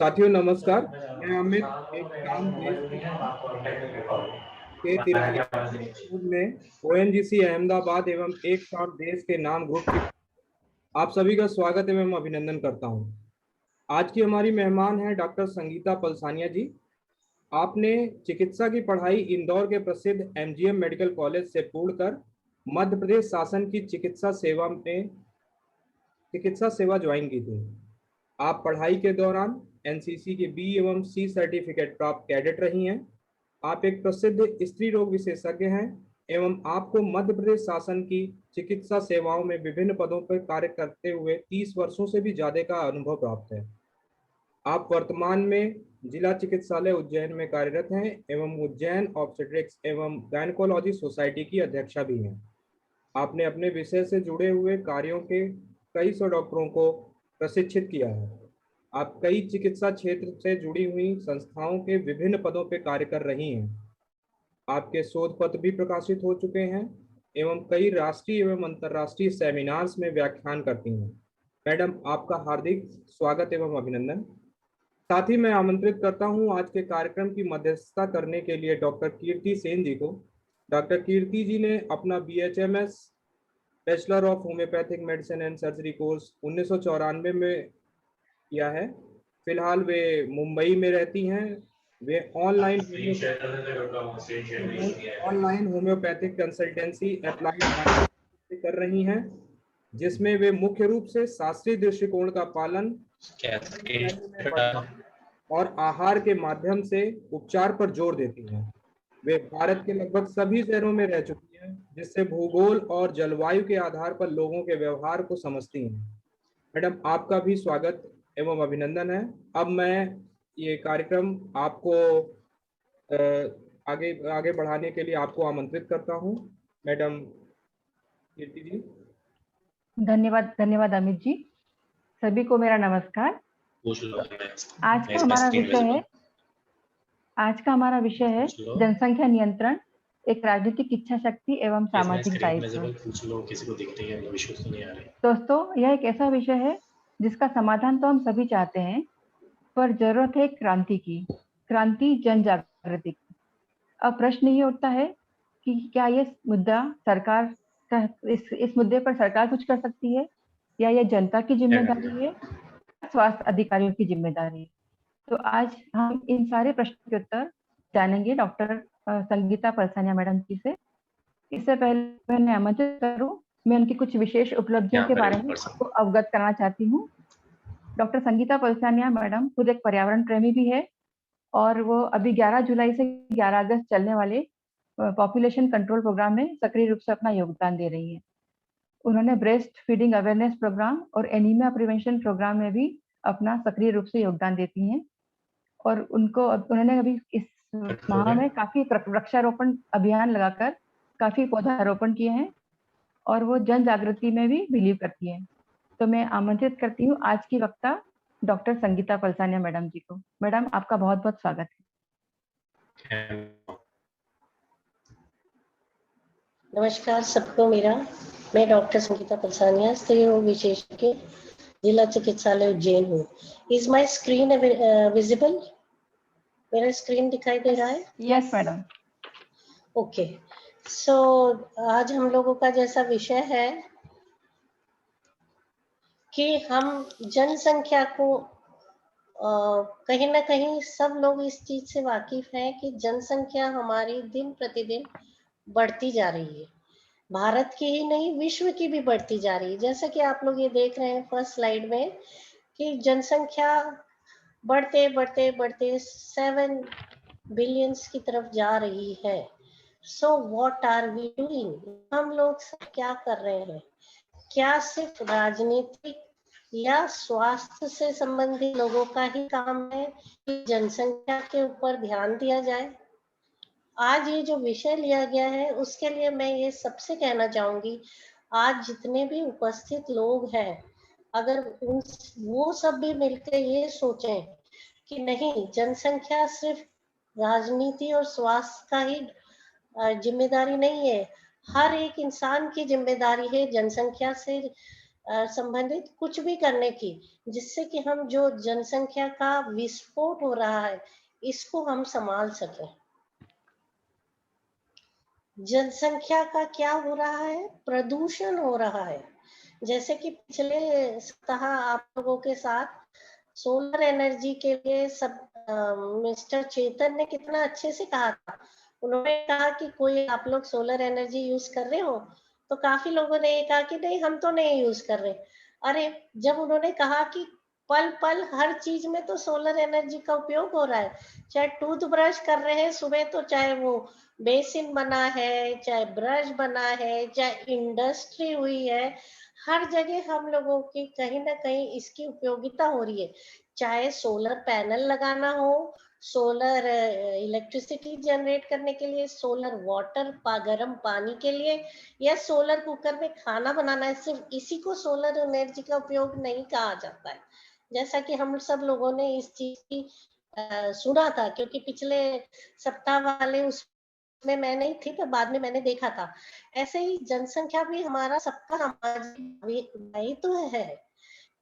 साथियों नमस्कार। मैं अमित एक काम देश के 43 में ओएनजीसी अहमदाबाद एवं एक काम देश के नाम ग्रुप की आप सभी का स्वागत एवं अभिनंदन करता हूं। आज की हमारी मेहमान है डॉक्टर संगीता पलसानिया जी। आपने चिकित्सा की पढ़ाई इंदौर के प्रसिद्ध एमजीएम मेडिकल कॉलेज से पूर्ण कर मध्य प्रदेश शासन की चिकित्सा सेवा ज्वाइन की थी। आप पढ़ाई के दौरान एनसीसी के बी एवं सी सर्टिफिकेट प्राप्त कैडेट रही हैं। आप एक प्रसिद्ध स्त्री रोग विशेषज्ञ हैं एवं आपको मध्य प्रदेश शासन की चिकित्सा सेवाओं में विभिन्न पदों पर कार्य करते हुए 30 वर्षों से भी ज्यादा का अनुभव प्राप्त है। आप वर्तमान में जिला चिकित्सालय उज्जैन में कार्यरत हैं एवं उज्जैन ऑब्स्टेट्रिक्स एवं गायनेकोलॉजी सोसाइटी की अध्यक्षा भी हैं। आपने अपने विषय से जुड़े हुए कार्यों के कई सौ डॉक्टरों को प्रशिक्षित किया है। आप कई चिकित्सा क्षेत्र से जुड़ी हुई संस्थाओं के विभिन्न पदों पर कार्य कर रही हैं। आपके शोध पत्र भी प्रकाशित हो चुके हैं एवं कई राष्ट्रीय एवं अंतर्राष्ट्रीय सेमिनार्स में व्याख्यान करती हैं। मैडम, आपका हार्दिक स्वागत एवं अभिनंदन। साथ ही मैं आमंत्रित करता हूं आज के कार्यक्रम की मध्यस्थता करने के लिए डॉक्टर कीर्ति सेन जी को। डॉक्टर कीर्ति जी ने अपना BHMS bachelor of homeopathic medicine and surgery course 1994 में किया है। फिलहाल वे मुंबई में रहती हैं। वे ऑनलाइन होम्योपैथिक कंसल्टेंसी अप्लाइड कर रही हैं, जिसमें वे मुख्य रूप से शास्त्रीय दृष्टिकोण का पालन और आहार के माध्यम से उपचार पर जोर देती हैं। वे भारत के लगभग सभी शहरों में रह चुकी हैं, जिससे भूगोल और जलवायु के आधार पर लोगों के व्यवहार को समझती हैं। मैडम, आपका भी स्वागत एवं अभिनंदन है। अब मैं ये कार्यक्रम आपको आगे आगे बढ़ाने के लिए आपको आमंत्रित करता हूँ। मैडम कीर्ति जी। धन्यवाद अमित जी। सभी को मेरा नमस्कार। आज का हमारा विषय है जनसंख्या नियंत्रण, एक राजनीतिक इच्छा शक्ति एवं सामाजिक दायित्व। दोस्तों, यह एक ऐसा विषय है जिसका समाधान तो हम सभी चाहते हैं, पर जरूरत है क्रांति की, क्रांति जन जागृति की। अब प्रश्न ये उठता है कि क्या ये मुद्दा सरकार का इस मुद्दे पर सरकार कुछ कर सकती है, या ये जनता की जिम्मेदारी है, स्वास्थ्य अधिकारियों की जिम्मेदारी है। तो आज हम इन सारे प्रश्नों के उत्तर जानेंगे डॉक्टर संगीता पलसानिया मैडम जी से। इससे पहले मैं आमंत्रित करूं, मैं उनकी कुछ विशेष उपलब्धियों के बारे में आपको अवगत कराना चाहती हूँ। डॉक्टर संगीता पलसानिया मैडम खुद एक पर्यावरण प्रेमी भी है और वो अभी 11 जुलाई से 11 अगस्त चलने वाले पॉपुलेशन कंट्रोल प्रोग्राम में सक्रिय रूप से अपना योगदान दे रही है। उन्होंने ब्रेस्ट फीडिंग अवेयरनेस प्रोग्राम और एनीमिया प्रिवेंशन प्रोग्राम में भी अपना सक्रिय रूप से योगदान देती हैं। और उन्होंने अभी इस माह में काफी वृक्षारोपण अभियान लगाकर काफी पौधारोपण किए हैं और वो जन जागृति में भी बिलीव करती हैं। तो मैं आमंत्रित करती हूँ आज की वक्ता डॉक्टर संगीता पलसानिया मैडम जी को। मैडम, आपका बहुत बहुत स्वागत है। नमस्कार सबको मेरा। मैं डॉक्टर संगीता पलसानिया, स्त्री रोग विशेषज्ञ, जिला चिकित्सालय उज्जैन हूँ। Is my screen visible? मेरा स्क्रीन दिखाई दे रहा है? Yes madam. ओके, सो आज हम लोगों का जैसा विषय है कि हम जनसंख्या को कहीं ना कहीं सब लोग इस चीज से वाकिफ हैं कि जनसंख्या हमारी दिन प्रतिदिन बढ़ती जा रही है। भारत की ही नहीं, विश्व की भी बढ़ती जा रही है। जैसा कि आप लोग ये देख रहे हैं फर्स्ट स्लाइड में कि जनसंख्या बढ़ते बढ़ते बढ़ते 7 बिलियंस की तरफ जा रही है। So what are we doing? हम लोग सब क्या कर रहे हैं? क्या सिर्फ राजनीतिक या स्वास्थ्य से संबंधित लोगों का ही काम है कि जनसंख्या के ऊपर ध्यान दिया जाए? आज ये जो विषय लिया गया है उसके लिए मैं ये सबसे कहना चाहूंगी, आज जितने भी उपस्थित लोग हैं, अगर वो सब भी मिलकर ये सोचें कि नहीं, जनसंख्या सिर्फ राजनीति और स्वास्थ्य का ही जिम्मेदारी नहीं है, हर एक इंसान की जिम्मेदारी है जनसंख्या से संबंधित कुछ भी करने की, जिससे कि हम जो जनसंख्या का विस्फोट हो रहा है इसको हम संभाल सकें। जनसंख्या का क्या हो रहा है? प्रदूषण हो रहा है। जैसे कि पिछले सप्ताह आप लोगों के साथ सोलर एनर्जी के लिए सब मिस्टर चेतन ने कितना अच्छे से कहा था। उन्होंने कहा कि कोई आप लोग सोलर एनर्जी यूज कर रहे हो, तो काफी लोगों ने ये कहा कि नहीं हम तो नहीं यूज कर रहे। अरे जब उन्होंने कहा कि पल पल हर चीज में तो सोलर एनर्जी का उपयोग हो रहा है, चाहे टूथब्रश कर रहे हैं सुबह तो चाहे वो बेसिन बना है, चाहे ब्रश बना है, चाहे इंडस्ट्री हुई है, हर जगह हम लोगों की कहीं ना कहीं इसकी उपयोगिता हो रही है। चाहे सोलर पैनल लगाना हो, सोलर इलेक्ट्रिसिटी जनरेट करने के लिए, सोलर वाटर गर्म पानी के लिए, या सोलर कुकर में खाना बनाना है, सिर्फ इसी को सोलर एनर्जी का उपयोग नहीं कहा जाता है। जैसा कि हम सब लोगों ने इस चीज की सुना था, क्योंकि पिछले सप्ताह वाले उसमें मैं नहीं थी पर बाद में मैंने देखा था। ऐसे ही जनसंख्या भी हमारा सबका सामाजिक दायित्व है।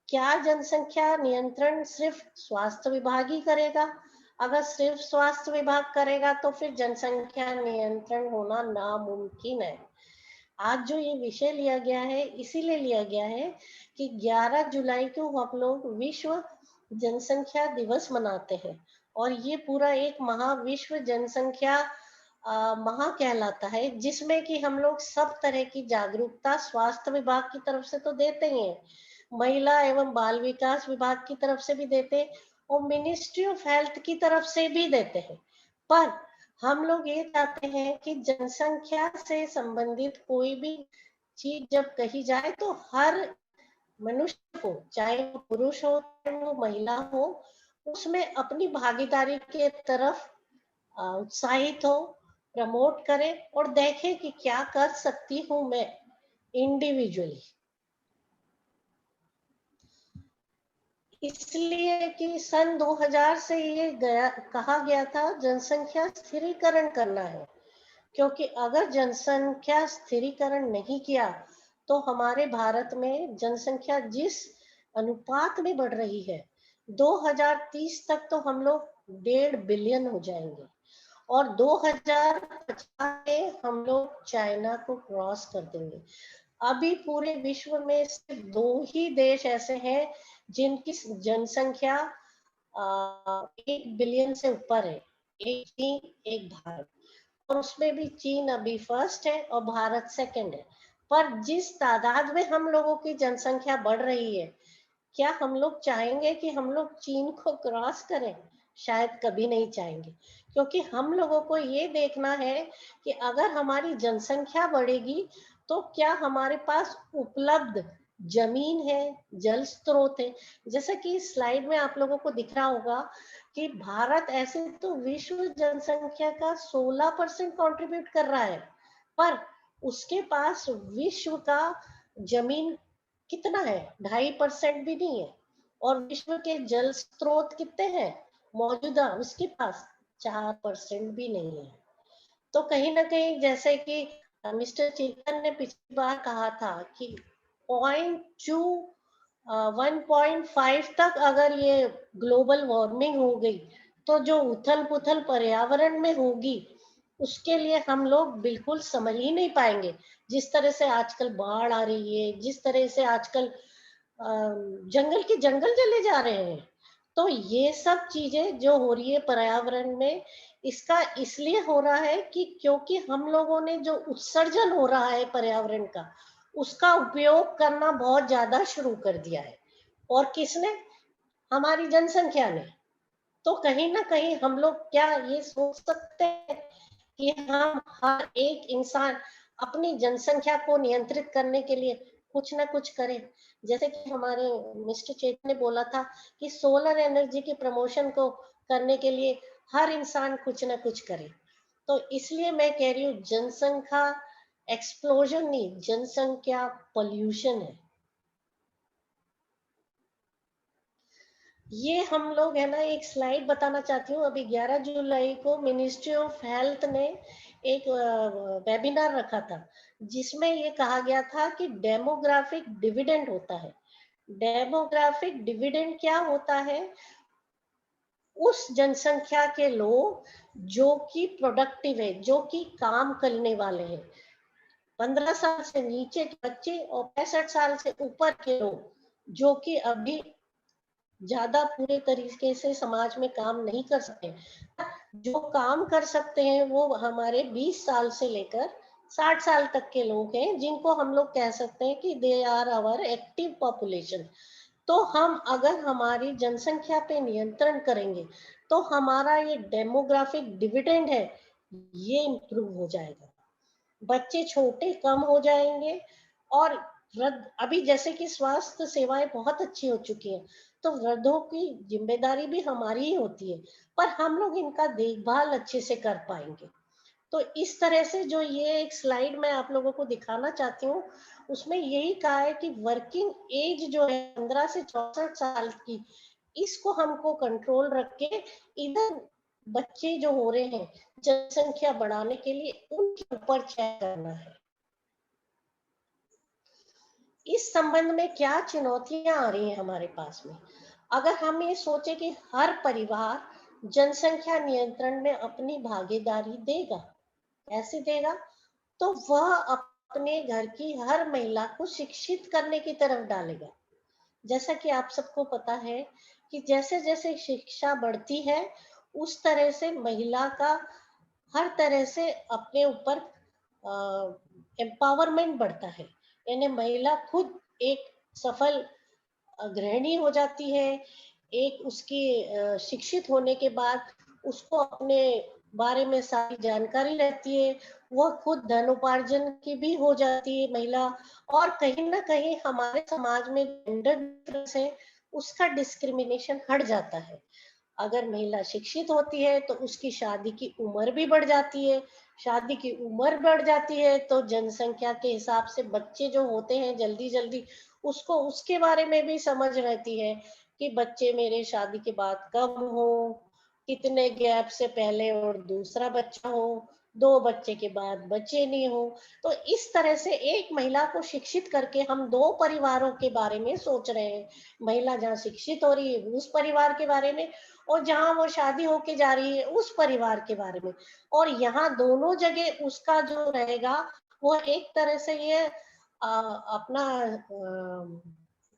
क्या जनसंख्या नियंत्रण सिर्फ स्वास्थ्य विभाग ही करेगा? अगर सिर्फ स्वास्थ्य विभाग करेगा तो फिर जनसंख्या नियंत्रण होना नामुमकिन है। आज जो ये विषय लिया गया है इसीलिए लिया गया है कि 11 जुलाई को हम लोग विश्व जनसंख्या दिवस मनाते हैं, और ये पूरा एक महाविश्व जनसंख्या माह कहलाता है, जिसमें कि हम लोग सब तरह की जागरूकता स्वास्थ्य विभाग की तरफ से तो देते ही हैं, महिला एवं बाल विकास विभाग की तरफ से भी देते हैं, और मिनिस्ट्री ऑफ हेल्थ की तरफ से भी देते हैं। पर हम लोग ये चाहते हैं कि जनसंख्या से संबंधित कोई भी चीज जब कही जाए तो हर मनुष्य को, चाहे वो पुरुष हो चाहे वो महिला हो, उसमें अपनी भागीदारी के तरफ उत्साहित हो, प्रमोट करे और देखे कि क्या कर सकती हूँ मैं इंडिविजुअली। इसलिए कि सन 2000 से ये कहा गया था जनसंख्या स्थिरीकरण करना है, क्योंकि अगर जनसंख्या स्थिरीकरण नहीं किया तो हमारे भारत में जनसंख्या जिस अनुपात में बढ़ रही है, 2030 तक तो हम लोग 1.5 बिलियन हो जाएंगे, और 2050 में हम लोग चाइना को क्रॉस कर देंगे। अभी पूरे विश्व में सिर्फ 2 ही देश ऐसे हैं जिनकी जनसंख्या 1 बिलियन से ऊपर है, एक चीन एक भारत, और उसमें भी चीन अभी फर्स्ट है और भारत सेकंड है। पर जिस तादाद में हम लोगों की जनसंख्या बढ़ रही है, क्या हम लोग चाहेंगे कि हम लोग चीन को क्रॉस करें? शायद कभी नहीं चाहेंगे, क्योंकि हम लोगों को ये देखना है कि अगर हमारी जनसंख्या बढ़ेगी तो क्या हमारे पास उपलब्ध जमीन है, जल स्रोत है। जैसा कि स्लाइड में आप लोगों को दिख रहा होगा कि भारत ऐसे तो विश्व जनसंख्या का 16% कंट्रीब्यूट कर रहा है, पर उसके पास विश्व का जमीन कितना है? 2.5% भी नहीं है। और विश्व के जल स्रोत कितने हैं मौजूदा? उसके पास 4% भी नहीं है। तो कहीं ना कहीं जैसे कि मिस्टर चेतन ने पिछली बार कहा था कि 0.2 1.5 तक अगर ये ग्लोबल वार्मिंग हो गई तो जो उथल पुथल पर्यावरण में होगी उसके लिए हम लोग बिल्कुल समझ ही नहीं पाएंगे। जिस तरह से आजकल बाढ़ आ रही है, जिस तरह से आजकल जंगल के जंगल जले जा रहे हैं, तो ये सब चीजें जो हो रही है पर्यावरण में, इसका इसलिए हो रहा है कि क्योंकि हम लोगों ने जो उत्सर्जन हो रहा है पर्यावरण का, उसका उपयोग करना बहुत ज्यादा शुरू कर दिया है। और किसने? हमारी जनसंख्या ने। तो कहीं ना कहीं हम लोग क्या ये सोच सकते हैं कि हम हर एक इंसान अपनी जनसंख्या को नियंत्रित करने के लिए कुछ ना कुछ करें? जैसे कि हमारे मिस्टर चेतन ने बोला था कि सोलर एनर्जी के प्रमोशन को करने के लिए हर इंसान कुछ ना कुछ करे। तो इसलिए मैं कह रही हूँ जनसंख्या एक्सप्लोजन नहीं, जनसंख्या पोल्यूशन है। ये हम लोग है ना, एक स्लाइड बताना चाहती हूँ। अभी 11 जुलाई को मिनिस्ट्री ऑफ हेल्थ ने एक वेबिनार रखा था, जिसमें ये कहा गया था कि डेमोग्राफिक डिविडेंड होता है। डेमोग्राफिक डिविडेंड क्या होता है? उस जनसंख्या के लोग जो कि प्रोडक्टिव है, जो कि काम करने वाले हैं, 15 साल से नीचे के बच्चे और 65 साल से ऊपर के लोग जो कि अभी ज्यादा पूरे तरीके से समाज में काम नहीं कर सकते, जो काम कर सकते हैं वो हमारे 20 साल से लेकर 60 साल तक के लोग हैं, जिनको हम लोग कह सकते हैं कि they are our active population. तो हम अगर हमारी जनसंख्या पे नियंत्रण करेंगे तो हमारा ये डेमोग्राफिक डिविडेंड है, ये इम्प्रूव हो जाएगा। बच्चे छोटे कम हो जाएंगे और वृद्ध, अभी जैसे कि स्वास्थ्य सेवाएं बहुत अच्छी हो चुकी हैं, तो वृद्धों की जिम्मेदारी भी हमारी ही होती है, पर हम लोग इनका देखभाल अच्छे से कर पाएंगे। तो इस तरह से जो ये एक स्लाइड मैं आप लोगों को दिखाना चाहती हूँ, उसमें यही कहा है कि वर्किंग एज जो है 15 से 64 साल की, इसको हमको कंट्रोल रख के इधर बच्चे जो हो रहे हैं जनसंख्या बढ़ाने के लिए उनके ऊपर चेक करना है। इस संबंध में क्या चुनौतियां आ रही हैं हमारे पास में? अगर हम ये सोचे कि हर परिवार जनसंख्या नियंत्रण में अपनी भागीदारी देगा, कैसे देगा? तो वह अपने घर की हर महिला को शिक्षित करने की तरफ डालेगा। जैसा कि आप सबको पता है कि जैसे जैसे शिक्षा बढ़ती है, उस तरह से महिला का हर तरह से अपने ऊपर एम्पावरमेंट बढ़ता है। यानी महिला खुद एक सफल गृहिणी हो जाती है। एक उसकी शिक्षित होने के बाद उसको अपने बारे में सारी जानकारी रहती है, वह खुद धन उपार्जन की भी हो जाती है महिला। और कहीं ना कहीं हमारे समाज में जेंडर डिफरेंस है, उसका डिस्क्रिमिनेशन हट जाता है। अगर महिला शिक्षित होती है तो उसकी शादी की उम्र भी बढ़ जाती है। शादी की उम्र बढ़ जाती है तो जनसंख्या के हिसाब से बच्चे जो होते हैं जल्दी जल्दी, उसको उसके बारे में भी समझ रहती है कि बच्चे मेरे शादी के बाद कब हो, कितने गैप से पहले और दूसरा बच्चा हो, 2 बच्चे के बाद बच्चे नहीं हो। तो इस तरह से एक महिला को शिक्षित करके हम 2 परिवारों के बारे में सोच रहे हैं। महिला जहाँ शिक्षित हो रही है उस परिवार के बारे में, और जहाँ वो शादी होके जा रही है उस परिवार के बारे में। और यहाँ दोनों जगह उसका जो रहेगा वो एक तरह से ये अपना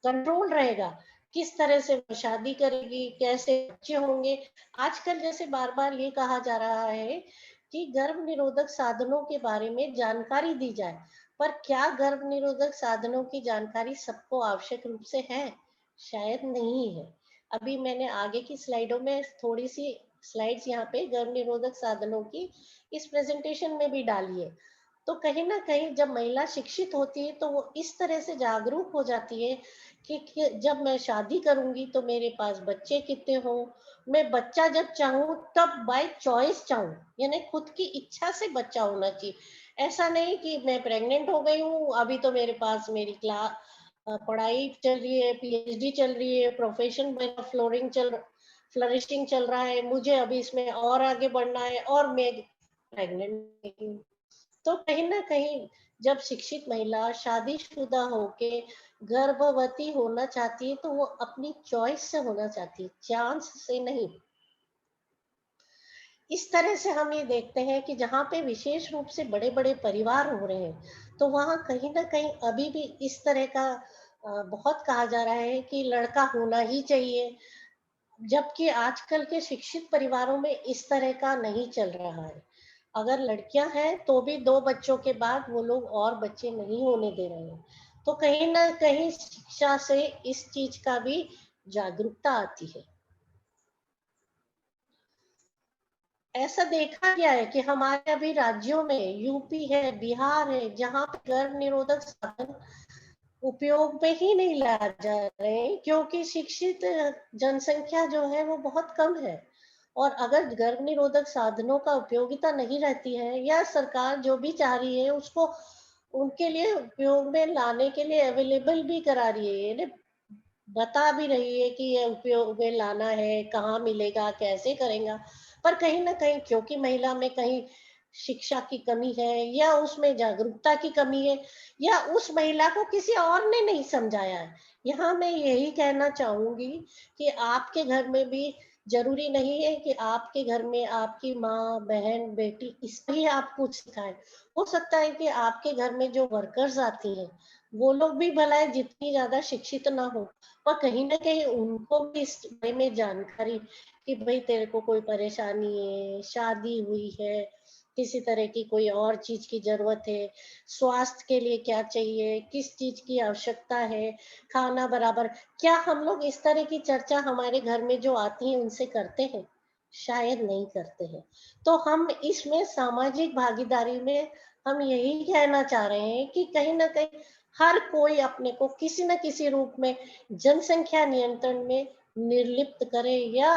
कंट्रोल रहेगा, किस तरह से वो शादी करेगी, कैसे बच्चे होंगे। आजकल जैसे बार बार ये कहा जा रहा है कि गर्भ निरोधक साधनों के बारे में जानकारी दी जाए, पर क्या गर्भ निरोधक साधनों की जानकारी सबको आवश्यक रूप से है? शायद नहीं है। अभी मैंने आगे की स्लाइडों में थोड़ी सी स्लाइड्स यहाँ पे गर्भ निरोधक साधनों की इस प्रेजेंटेशन में भी डाली है। तो कहीं ना कहीं जब महिला शिक्षित होती है तो वो इस तरह से जागरूक हो जाती है कि जब मैं शादी करूंगी तो मेरे पास बच्चे कितने हो, मैं बच्चा जब चाहूं तब बाय चॉइस चाहूं, यानी खुद की इच्छा से बच्चा होना चाहिए। ऐसा नहीं कि मैं प्रेग्नेंट हो गई हूँ, अभी तो मेरे पास मेरी क्लास पढ़ाई चल रही है, पीएचडी चल रही है, प्रोफेशन मेरा फ्लोरिशिंग चल रहा है, मुझे अभी इसमें और आगे बढ़ना है और मैं प्रेग्नेंट। तो कहीं ना कहीं जब शिक्षित महिला शादीशुदा होके गर्भवती होना चाहती है तो वो अपनी चॉइस से होना चाहती है, चांस से नहीं। इस तरह से हम ये देखते हैं कि जहाँ पे विशेष रूप से बड़े बड़े परिवार हो रहे हैं तो वहाँ कहीं ना कहीं अभी भी इस तरह का बहुत कहा जा रहा है कि लड़का होना ही चाहिए, जबकि आजकल के शिक्षित परिवारों में इस तरह का नहीं चल रहा है। अगर लड़कियां हैं तो भी 2 बच्चों के बाद वो लोग और बच्चे नहीं होने दे रहे हैं। तो कहीं ना कहीं शिक्षा से इस चीज का भी जागरूकता आती है। ऐसा देखा गया है कि हमारे अभी राज्यों में यूपी है, बिहार है, जहाँ पे गर्भ निरोधक साधन उपयोग में ही नहीं लाया जा रहे हैं, क्योंकि शिक्षित जनसंख्या जो है वो बहुत कम है। और अगर गर्भ निरोधक साधनों का उपयोगिता नहीं रहती है या सरकार जो भी चाह रही है उसको उनके लिए उपयोग में लाने के लिए अवेलेबल भी करा रही है, यानी बता भी रही है कि ये उपयोग में लाना है, कहाँ मिलेगा, कैसे करेगा, पर कहीं ना कहीं क्योंकि महिला में कहीं शिक्षा की कमी है, या उसमें जागरूकता की कमी है, या उस महिला को किसी और ने नहीं समझाया है। यहाँ मैं यही कहना चाहूंगी कि आपके घर में भी जरूरी नहीं है कि आपके घर में आपकी माँ, बहन, बेटी इस पे ही आप कुछ सिखाएं। हो सकता है कि आपके घर में जो वर्कर्स आती हैं वो लोग भी भला है जितनी ज्यादा शिक्षित ना हो, पर कहीं ना कहीं उनको भी इस बारे में जानकारी कि भाई तेरे को कोई परेशानी है, शादी हुई है, किसी तरह की कोई और चीज की जरूरत है, स्वास्थ्य के लिए क्या चाहिए, किस चीज की आवश्यकता है, खाना बराबर। क्या हम लोग इस तरह की चर्चा हमारे घर में जो आती है उनसे करते हैं? शायद नहीं करते हैं। तो हम इसमें सामाजिक भागीदारी में हम यही कहना चाह रहे हैं कि कहीं ना कहीं हर कोई अपने को किसी न किसी रूप में जनसंख्या नियंत्रण में निर्लिप्त करे या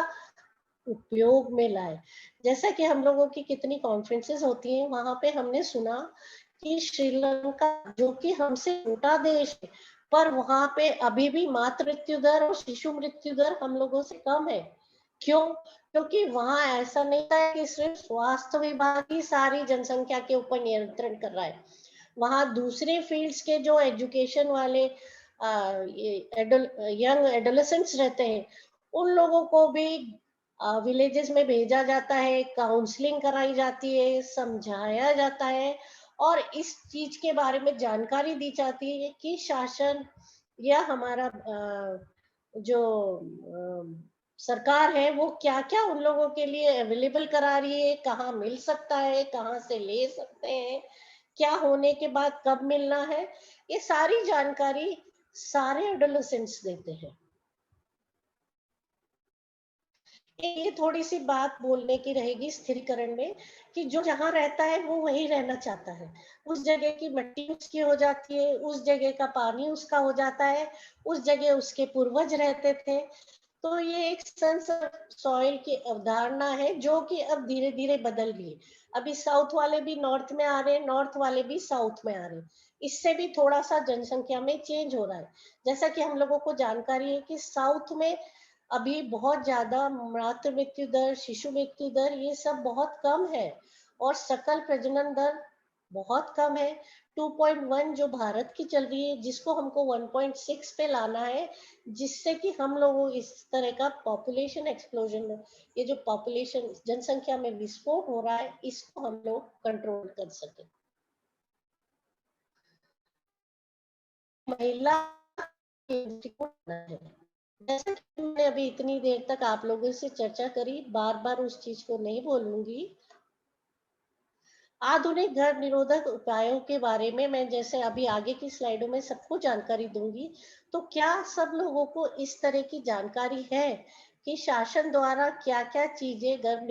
उपयोग में लाए। जैसा कि हम लोगों की कितनी कॉन्फ्रेंसेस होती हैं, वहां पे हमने सुना कि श्रीलंका, जो कि हमसे छोटा देश है, पर वहां पे अभी भी मातृ मृत्यु दर और शिशु मृत्यु दर हम लोगों से कम है। क्यों? क्योंकि वहां ऐसा नहीं है कि सिर्फ स्वास्थ्य विभाग ही सारी जनसंख्या के ऊपर नियंत्रण कर रहा है। वहाँ दूसरे फील्ड्स के जो एजुकेशन वाले यंग एडोलेसेंट्स रहते हैं, उन लोगों को भी विलेजेस में भेजा जाता है, काउंसलिंग कराई जाती है, समझाया जाता है, और इस चीज के बारे में जानकारी दी जाती है कि शासन या हमारा जो सरकार है वो क्या क्या उन लोगों के लिए अवेलेबल करा रही है, कहाँ मिल सकता है, कहाँ से ले सकते हैं, क्या होने के बाद कब मिलना है, ये सारी जानकारी सारे एडोलेसेंट्स देते हैं। ये थोड़ी सी बात बोलने की रहेगी स्थिरीकरण में कि जो जहाँ रहता है वो वहीं रहना चाहता है। उस जगह की मिट्टी उसकी हो जाती है, उस जगह का पानी उसका हो जाता है, उस जगह उसके पूर्वज रहते थे। तो ये एक सेंस ऑफ सॉइल की अवधारणा है जो कि अब धीरे धीरे बदल रही है। अभी साउथ वाले भी नॉर्थ में आ रहे हैं, नॉर्थ वाले भी साउथ में आ रहे हैं। इससे भी थोड़ा सा जनसंख्या में चेंज हो रहा है। जैसा कि हम लोगों को जानकारी है कि साउथ में अभी बहुत ज्यादा मातृ मृत्यु दर, शिशु मृत्यु दर ये सब बहुत कम है, और सकल प्रजनन दर बहुत कम है। 2.1 जो भारत की चल रही है, जिसको हमको 1.6 पे लाना है, जिससे कि हम लोग इस तरह का पॉपुलेशन एक्सप्लोजन, ये जो पॉपुलेशन जनसंख्या में विस्फोट हो रहा है, इसको हम लोग कंट्रोल कर सके। महिला दृष्टिकोण है। जैसा कि मैंने अभी इतनी देर तक आप लोगों से चर्चा करी, बार बार उस चीज को नहीं बोलूंगी। आधुनिक गर्भ निरोधक उपायों के बारे में मैं जैसे अभी आगे की स्लाइडों में सबको जानकारी दूंगी। तो क्या सब लोगों को इस तरह की जानकारी है कि शासन द्वारा क्या क्या चीजें गर्भ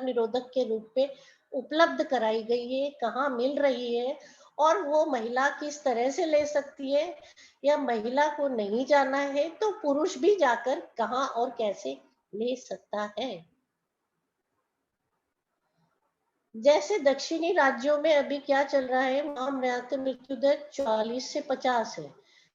निरोधक के रूप में उपलब्ध कराई गई है, कहाँ मिल रही है, और वो महिला किस तरह से ले सकती है, या महिला को नहीं जाना है तो पुरुष भी जाकर कहाँ और कैसे ले सकता है। जैसे दक्षिणी राज्यों में अभी क्या चल रहा है, वहां मातृ मृत्यु दर 44 से 50 है।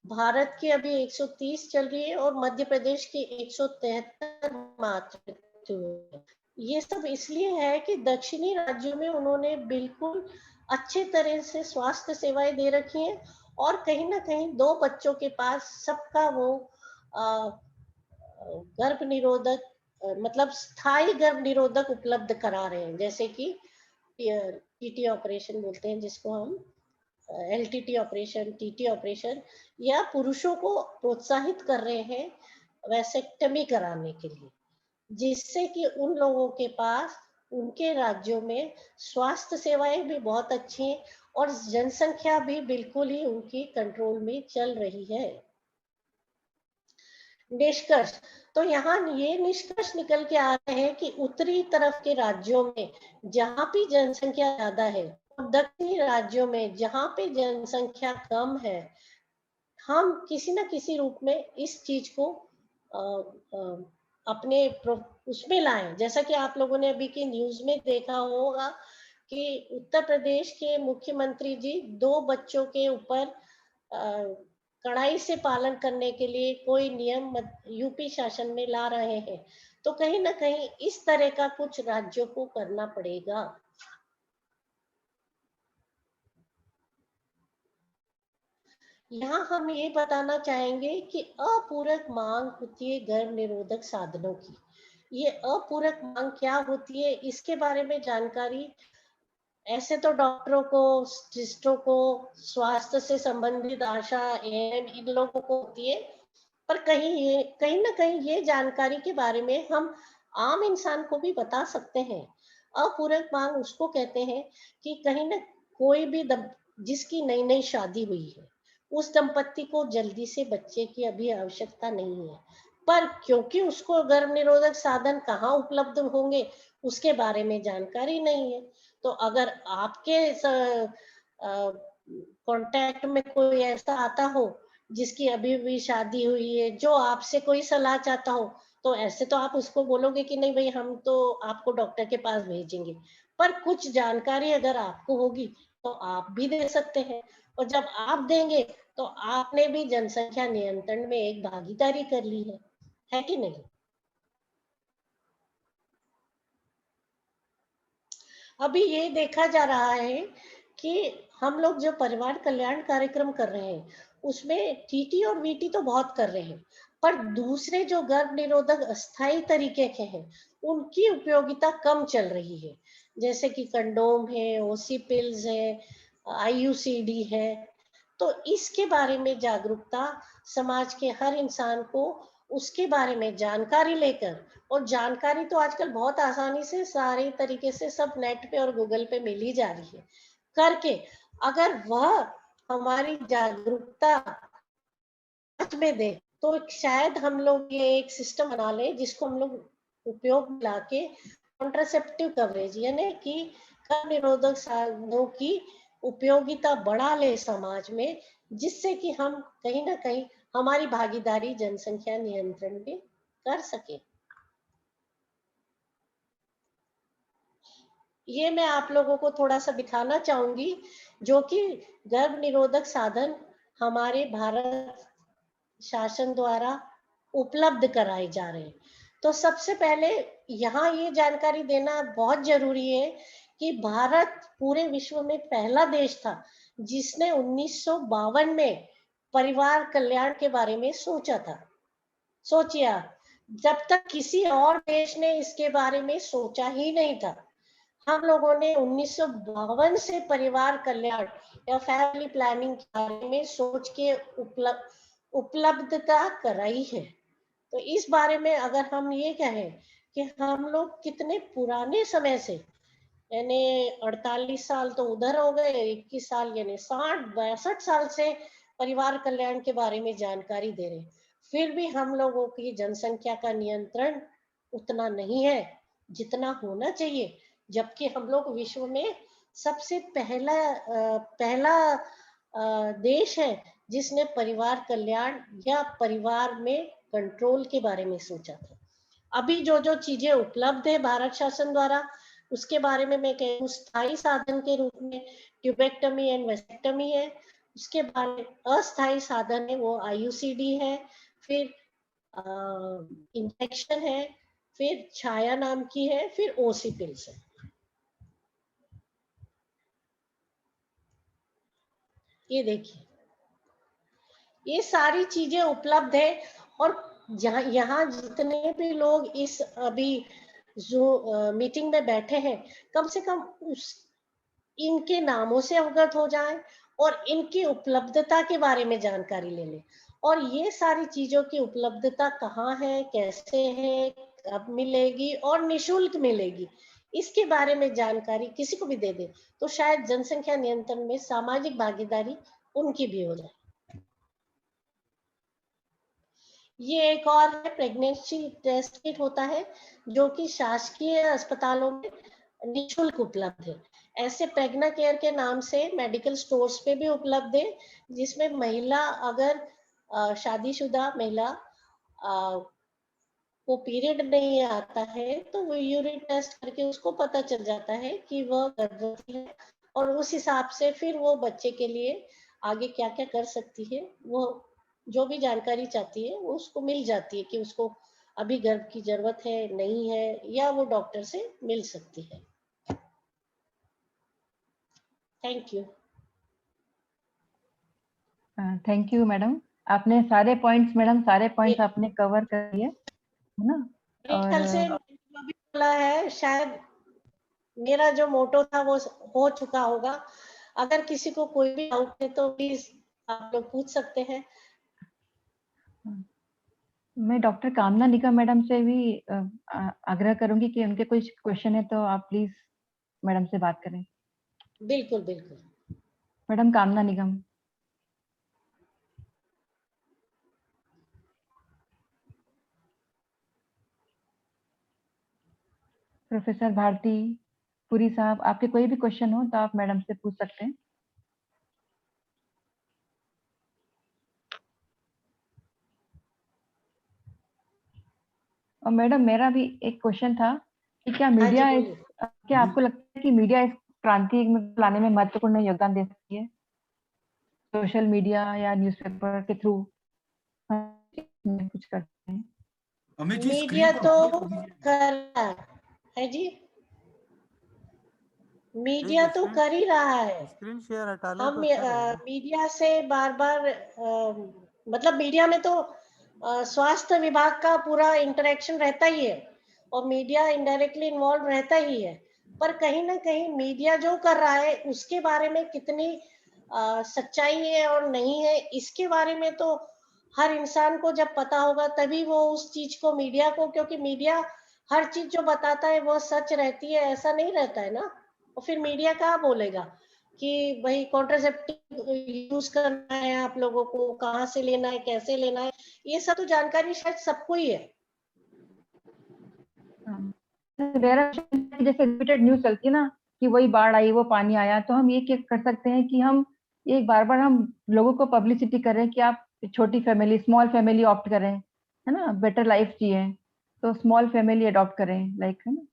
भारत की अभी 130 चल रही है, और मध्य प्रदेश की 173 मातृ मृत्यु है। ये सब इसलिए है कि दक्षिणी राज्यों में उन्होंने बिल्कुल अच्छे तरह से स्वास्थ्य सेवाएं दे रखी हैं, और कहीं ना कहीं 2 बच्चों के पास सबका वो गर्भ निरोधक मतलब स्थायी गर्भ निरोधक उपलब्ध करा रहे हैं। जैसे कि टीटी ऑपरेशन बोलते हैं जिसको हम, एलटीटी ऑपरेशन, टीटी ऑपरेशन, या पुरुषों को प्रोत्साहित कर रहे हैं वैसेक्टमी कराने के लिए, जिससे कि उन लोगों के पास उनके राज्यों में स्वास्थ्य सेवाएं भी बहुत अच्छी हैं, और जनसंख्या भी बिल्कुल ही उनकी कंट्रोल में चल रही है। निष्कर्ष, तो यहाँ ये निष्कर्ष निकल के आ रहे हैं कि उत्तरी तरफ के राज्यों में जहाँ भी जनसंख्या ज्यादा है, और दक्षिणी राज्यों में जहाँ पे जनसंख्या कम है, हम किसी न किसी रूप में इस चीज को अ, अपने उसमें लाएं। जैसा कि आप लोगों ने अभी की न्यूज में देखा होगा कि उत्तर प्रदेश के मुख्यमंत्री जी 2 बच्चों के ऊपर कड़ाई से पालन करने के लिए कोई नियम यूपी शासन में ला रहे हैं, तो कहीं ना कहीं इस तरह का कुछ राज्यों को करना पड़ेगा। यहाँ हम ये बताना चाहेंगे कि अपूरक मांग होती है गर्भ निरोधक साधनों की। ये अपूरक मांग क्या होती है, इसके बारे में जानकारी ऐसे तो डॉक्टरों को, सिस्टरों को, स्वास्थ्य से संबंधित आशा एएनएम इन लोगों को होती है, पर कहीं ना कहीं ये जानकारी के बारे में हम आम इंसान को भी बता सकते हैं। अपूरक मांग उसको कहते हैं कि कहीं ना कोई भी जिसकी नई नई शादी हुई है, उस दंपत्ति को जल्दी से बच्चे की अभी आवश्यकता नहीं है, पर क्योंकि उसको गर्भ निरोधक साधन कहाँ उपलब्ध होंगे उसके बारे में जानकारी नहीं है। तो अगर आपके कांटेक्ट में कोई ऐसा आता हो जिसकी अभी भी शादी हुई है, जो आपसे कोई सलाह चाहता हो, तो ऐसे तो आप उसको बोलोगे कि नहीं भाई हम तो आपको डॉक्टर के पास भेजेंगे, पर कुछ जानकारी अगर आपको होगी तो आप भी दे सकते हैं। और जब आप देंगे तो आपने भी जनसंख्या नियंत्रण में एक भागीदारी कर ली है कि नहीं? अभी ये देखा जा रहा है कि हम लोग जो परिवार कल्याण कार्यक्रम कर रहे हैं उसमें टीटी और वीटी तो बहुत कर रहे हैं, पर दूसरे जो गर्भ निरोधक अस्थायी तरीके के हैं उनकी उपयोगिता कम चल रही है, जैसे कि कंडोम है, ओसी पिल्स है, आईयूसीडी है। तो इसके बारे में जागरूकता समाज के हर इंसान को उसके बारे में जानकारी लेकर, और जानकारी तो आजकल बहुत आसानी से सारे तरीके से सब नेट पे और गूगल पे मिल ही जा रही है, करके अगर वह हमारी जागरूकता आज में दे तो शायद हम लोग ये एक सिस्टम बना लें जिसको हम लोग उपयोग में लाके कॉन्ट्रासेप्टिव कवरेज यानी कि गर्भ निरोधक साधनों की उपयोगिता बढ़ा ले समाज में, जिससे कि हम कहीं ना कहीं हमारी भागीदारी जनसंख्या नियंत्रण में कर सके। ये मैं आप लोगों को थोड़ा सा दिखाना चाहूंगी जो कि गर्भ निरोधक साधन हमारे भारत शासन द्वारा उपलब्ध कराए जा रहे हैं। तो सबसे पहले यहाँ ये जानकारी देना बहुत जरूरी है कि भारत पूरे विश्व में पहला देश था जिसने 1952 में परिवार कल्याण के बारे में सोचा था। सोचिए आप, जब तक किसी और देश ने इसके बारे में सोचा ही नहीं था, हम लोगों ने 1952 से परिवार कल्याण या फैमिली प्लानिंग के बारे में सोच के उपलब्धता कराई है। तो इस बारे में अगर हम ये कहें कि हम लोग कितने पुराने समय से, यानी 48 साल तो उधर हो गए, 21 साल यानी 60-62 साल से परिवार कल्याण के बारे में जानकारी दे रहे हैं, फिर भी हम लोगों की जनसंख्या का नियंत्रण उतना नहीं है जितना होना चाहिए, जबकि हम लोग विश्व में सबसे पहला देश है जिसने परिवार कल्याण या परिवार में कंट्रोल के बारे में सोचा था। अभी जो जो चीजें उपलब्ध है भारत शासन द्वारा उसके बारे में मैं कहूँ, स्थायी साधन के रूप में ट्यूबेक्टमी एंड वेस्टेक्टमी है, उसके बाद अस्थायी साधन है वो आईयूसीडी है, फिर इंजेक्शन है, फिर छाया नाम की है, फिर ओसी पिल्स है। ये देखिए ये सारी चीजें उपलब्ध है, और जहाँ यहाँ जितने भी लोग इस अभी जो मीटिंग में बैठे हैं कम से कम उस इनके नामों से अवगत हो जाएं और इनकी उपलब्धता के बारे में जानकारी ले लें, और ये सारी चीजों की उपलब्धता कहाँ है, कैसे है, कब मिलेगी और निशुल्क मिलेगी, इसके बारे में जानकारी किसी को भी दे दे तो शायद जनसंख्या नियंत्रण में सामाजिक भागीदारी उनकी भी हो जाए। ये एक और है प्रेगनेंसी टेस्ट किट होता है जो कि शासकीय अस्पतालों में निःशुल्क उपलब्ध है। ऐसे प्रेग्ना केयर के नाम से मेडिकल स्टोर्स पे भी उपलब्ध है, जिसमें महिला अगर शादीशुदा महिला को पीरियड नहीं आता है तो वो यूरिन टेस्ट करके उसको पता चल जाता है कि वह गर्भवती है, और उस हिसाब से फिर वो बच्चे के लिए आगे क्या क्या कर सकती है वो जो भी जानकारी चाहती है वो उसको मिल जाती है कि उसको अभी गर्भ की जरूरत है, नहीं है, या वो डॉक्टर से मिल सकती है। Thank you. Thank you madam, आपने सारे पॉइंट्स, मैडम सारे पॉइंट्स ये- आपने कवर कर लिए है ना। मेरे और ख्याल से जो भी बोला है शायद मेरा जो मोटो था वो हो चुका होगा। अगर किसी को कोई भी डाउट है तो प्लीज आप लोग पूछ सकते हैं। मैं डॉक्टर कामना निगम मैडम से भी आग्रह करूंगी कि उनके कुछ क्वेश्चन है तो आप प्लीज मैडम से बात करें। बिल्कुल बिल्कुल। मैडम कामना निगम। प्रोफेसर भारती पुरी साहब, आपके कोई भी क्वेश्चन हो तो आप मैडम से पूछ सकते हैं। और मैडम मेरा भी एक क्वेश्चन था कि क्या हाँ जी मीडिया इस, बोलिए। क्या आपको लगता है कि मीडिया इस क्रांति में लाने में महत्वपूर्ण योगदान दे सकती है, सोशल मीडिया या न्यूज़पेपर के थ्रू कुछ करते हैं? अमित जी मीडिया स्क्रीन तो को कर रहा है जी, मीडिया तो कर ही रहा है। स्क्रीन शेयर हटा ले हम तो अच्छा रहेगा। मीडिया से बार बार मतलब मीडिया में तो स्वास्थ्य विभाग का पूरा इंटरेक्शन रहता ही है और मीडिया इनडायरेक्टली इन्वॉल्व रहता ही है, पर कहीं ना कहीं मीडिया जो कर रहा है उसके बारे में कितनी सच्चाई है और नहीं है, इसके बारे में तो हर इंसान को जब पता होगा तभी वो उस चीज को मीडिया को, क्योंकि मीडिया हर चीज जो बताता है वो सच रहती है ऐसा नहीं रहता है ना। और फिर मीडिया क्या बोलेगा कि भाई कॉन्ट्रासेप्टिव यूज करना है, आप लोगों को कहाँ से लेना है, कैसे लेना है, ये सब तो जानकारी शायद सबको ही है। जैसे रिपीटेड न्यूज चलती है ना कि वही बाढ़ आई, वो पानी आया, तो हम ये क्या कर सकते हैं कि हम एक बार बार हम लोगों को पब्लिसिटी करें कि आप छोटी फैमिली, स्मॉल फैमिली ऑप्ट करें, है ना, बेटर लाइफ जिए, तो स्मॉल फैमिली अडॉप्ट करें, लाइक, है ना।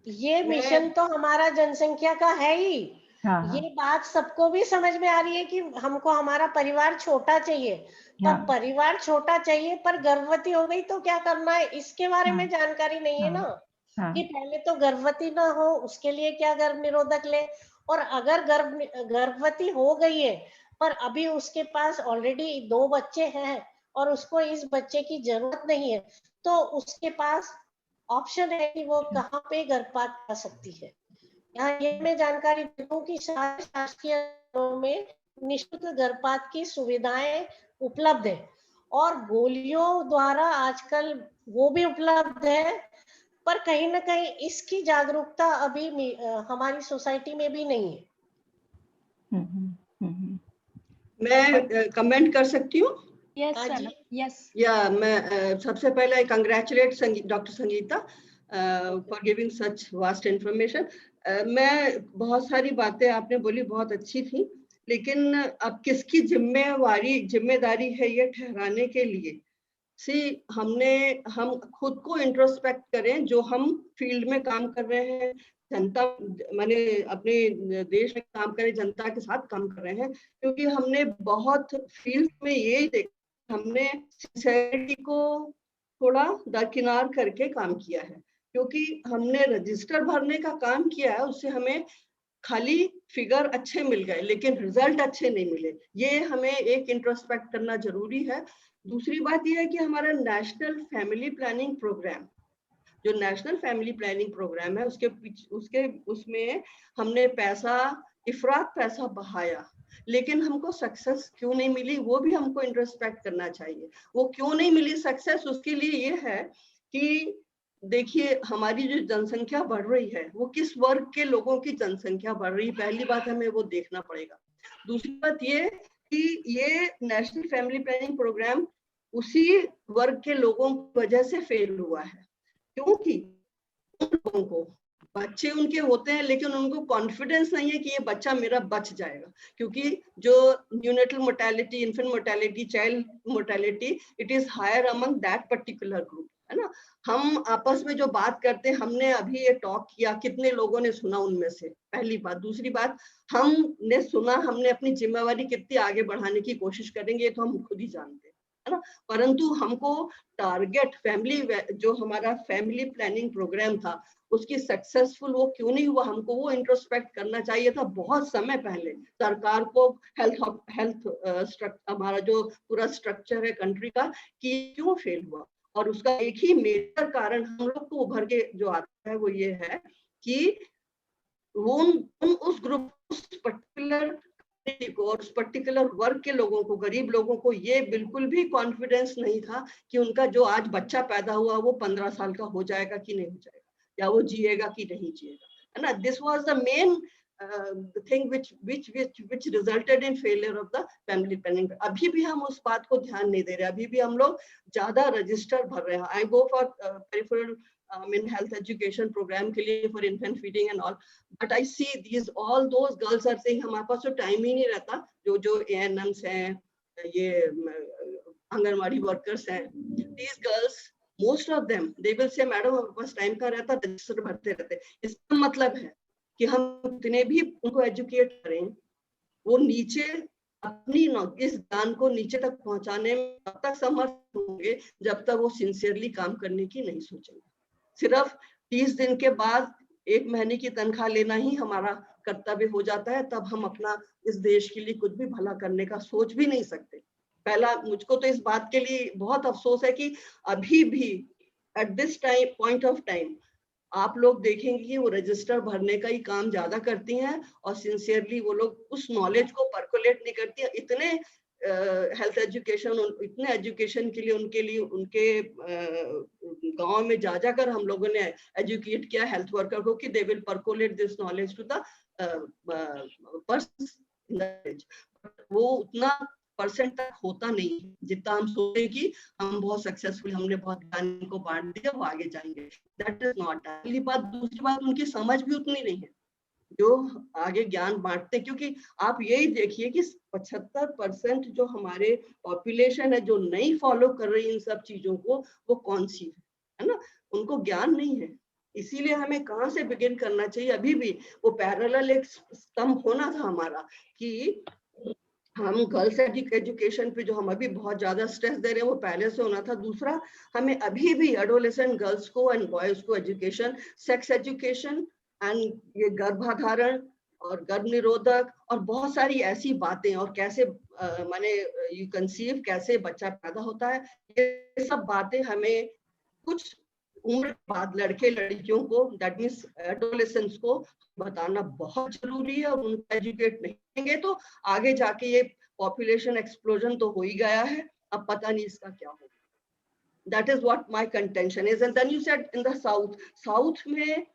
ये मिशन तो हमारा जनसंख्या का है ही। हाँ ये हाँ बात सबको भी समझ में आ रही है कि हमको हमारा परिवार छोटा चाहिए, पर हाँ परिवार छोटा चाहिए पर गर्भवती हो गई तो क्या करना है इसके बारे हाँ में जानकारी नहीं है हाँ ना, हाँ कि पहले तो गर्भवती ना हो उसके लिए क्या गर्भ निरोधक ले, और अगर गर्भवती हो गई है पर अभी उसके पास ऑलरेडी 2 बच्चे हैं और उसको इस बच्चे की जरूरत नहीं है, तो उसके पास ऑप्शन है कि वो कहाँ पे गर्भपात कर सकती है। यहाँ ये मैं जानकारी दे दूं कि सारे शासकीय अस्पतालों में निःशुल्क गर्भपात की सुविधाएं उपलब्ध है और गोलियों द्वारा आजकल वो भी उपलब्ध है, पर कहीं ना कहीं इसकी जागरूकता अभी हमारी सोसाइटी में भी नहीं है। हम्म, हम्म, हम्म। मैं कमेंट कर सकती हूँ? हाँ जी। यस। या मैं सबसे पहले आई congratulate doctor Sangeeta for giving such vast information. मैं बहुत सारी बातें आपने बोली बहुत अच्छी थी, लेकिन अब किसकी जिम्मेदारी है ये ठहराने के लिए हम खुद को इंट्रोस्पेक्ट करें, जो हम फील्ड में काम कर रहे हैं, जनता माने अपने देश में काम करें, जनता के साथ काम कर रहे हैं, क्योंकि हमने बहुत फील्ड में ये देखा, हमने सिंसेरिटी को थोड़ा दरकिनार करके काम किया है, क्योंकि हमने रजिस्टर भरने का काम किया है, उससे हमें खाली फिगर अच्छे मिल गए लेकिन रिजल्ट अच्छे नहीं मिले। ये हमें एक इंट्रोस्पेक्ट करना जरूरी है। दूसरी बात यह है कि हमारा नेशनल फैमिली प्लानिंग प्रोग्राम, जो नेशनल फैमिली प्लानिंग प्रोग्राम है, उसमें हमने इफरात पैसा बहाया, लेकिन हमको सक्सेस क्यों नहीं मिली, वो भी हमको इंट्रोस्पेक्ट करना चाहिए। वो क्यों नहीं मिली सक्सेस, उसके लिए ये है कि देखिए हमारी जो जनसंख्या बढ़ रही है वो किस वर्ग के लोगों की जनसंख्या बढ़ रही है, पहली बात हमें वो देखना पड़ेगा। दूसरी बात ये कि ये नेशनल फैमिली प्लानिंग प्रोग्राम उसी वर्ग के लोगों की वजह से फेल हुआ है, क्योंकि उन लोगों को बच्चे उनके होते हैं लेकिन उनको कॉन्फिडेंस नहीं है कि ये बच्चा मेरा बच जाएगा, क्योंकि जो neonatal mortality, infant mortality, child mortality, it is higher among that particular group, है ना। हम आपस में जो बात करते हैं, हमने अभी ये टॉक किया, कितने लोगों ने सुना उनमें से, पहली बात। दूसरी बात, हमने सुना, हमने अपनी जिम्मेवारी कितनी आगे बढ़ाने की कोशिश करेंगे ये तो हम खुद ही जानते हैं। है ना। परंतु हमको टारगेट फैमिली, जो हमारा फैमिली प्लानिंग प्रोग्राम था उसकी सक्सेसफुल वो क्यों नहीं हुआ, हमको वो इंट्रोस्पेक्ट करना चाहिए था बहुत समय पहले। सरकार को हेल्थ हमारा जो पूरा स्ट्रक्चर है कंट्री का कि क्यों फेल हुआ, और उसका एक ही मेजर कारण हम लोग को उभर के जो आता है वो ये है कि उस ग्रुप, उस पर्टिकुलर को और उस पर्टिकुलर वर्ग के लोगों को, गरीब लोगों को ये बिल्कुल भी कॉन्फिडेंस नहीं था कि उनका जो आज बच्चा पैदा हुआ वो 15 साल का हो जाएगा कि नहीं हो जाएगा, या वो जिएगा कि नहीं जिएगा, है ना। This was the main thing which resulted in failure of the family planning। अभी भी हम उस बात को ध्यान नहीं दे रहे, अभी भी हम लोग ज्यादा रजिस्टर भर रहे हैं। I go for peripheral health education program के लिए for infant feeding and all, but I see all those girls are saying हमारे पास तो टाइम ही नहीं रहता, जो ANMs हैं, ये आंगनवाड़ी वर्कर्स हैं, these girls most of them they will say madam हमारे पास टाइम का रहता, रजिस्टर भरते रहते। इसका मतलब है कि हम इतने भी उनको एजुकेट करें, वो नीचे अपनी इस ज्ञान को नीचे तक पहुंचाने में तब तक समर्थ होंगे जब तक वो सिंसियरली काम करने की नहीं सोचेंगे। सिर्फ 30 दिन के बाद 1 महीने की तनख्वाह लेना ही हमारा कर्तव्य हो जाता है, तब हम अपना इस देश के लिए कुछ भी भला करने का सोच भी नहीं सकते। पहला मुझको तो इस बात के लिए बहुत अफसोस है कि अभी भी at this time point of time आप लोग देखेंगे कि वो रजिस्टर भरने का ही काम ज्यादा करती हैं और सिंसियरली वो लोग उस नॉलेज को परकोलेट नहीं करती हैं। इतने हेल्थ एजुकेशन, इतने एजुकेशन के लिए उनके गांव में जा जाकर हम लोगों ने एजुकेट किया हेल्थ वर्कर को कि they will percolate this knowledge to the person. वो उतना परसेंट तक होता नहीं जितना हम सोचे कि हम बहुत सक्सेसफुल, हमने बहुत ज्ञान को बांट दिया, वो आगे जाएंगे। That is not. पहली बात। दूसरी बात, उनकी समझ भी उतनी नहीं है जो आगे ज्ञान बांटते, क्योंकि आप यही देखिए कि 75% जो हमारे पॉपुलेशन है जो नहीं फॉलो कर रही इन सब चीजों को, वो कौन सी है ना, उनको ज्ञान नहीं है। इसीलिए हमें कहाँ से बिगिन करना चाहिए। अभी भी वो पैरेलल एक स्तंभ होना था हमारा कि हम गर्ल्स एजुकेशन पे जो हम अभी बहुत ज्यादा स्ट्रेस दे रहे हैं वो पहले से होना था। दूसरा, हमें अभी भी एडोलेसेंट गर्ल्स को एंड बॉयज को एजुकेशन, सेक्स एजुकेशन एंड ये गर्भाधारण और गर्भ निरोधक और बहुत सारी ऐसी बातें, और कैसे माने यू कंसीव, कैसे बच्चा पैदा होता है, ये सब बातें हमें कुछ उम्र बाद लड़के लड़कियों को, दैट मीन्स एडोलेसेंट्स को बताना बहुत जरूरी है। और उनको एजुकेट नहीं करेंगे तो आगे जाके ये पॉपुलेशन एक्सप्लोजन तो हो ही गया है, अब पता नहीं इसका क्या होगा। That is what my contention is. And then you said in the south में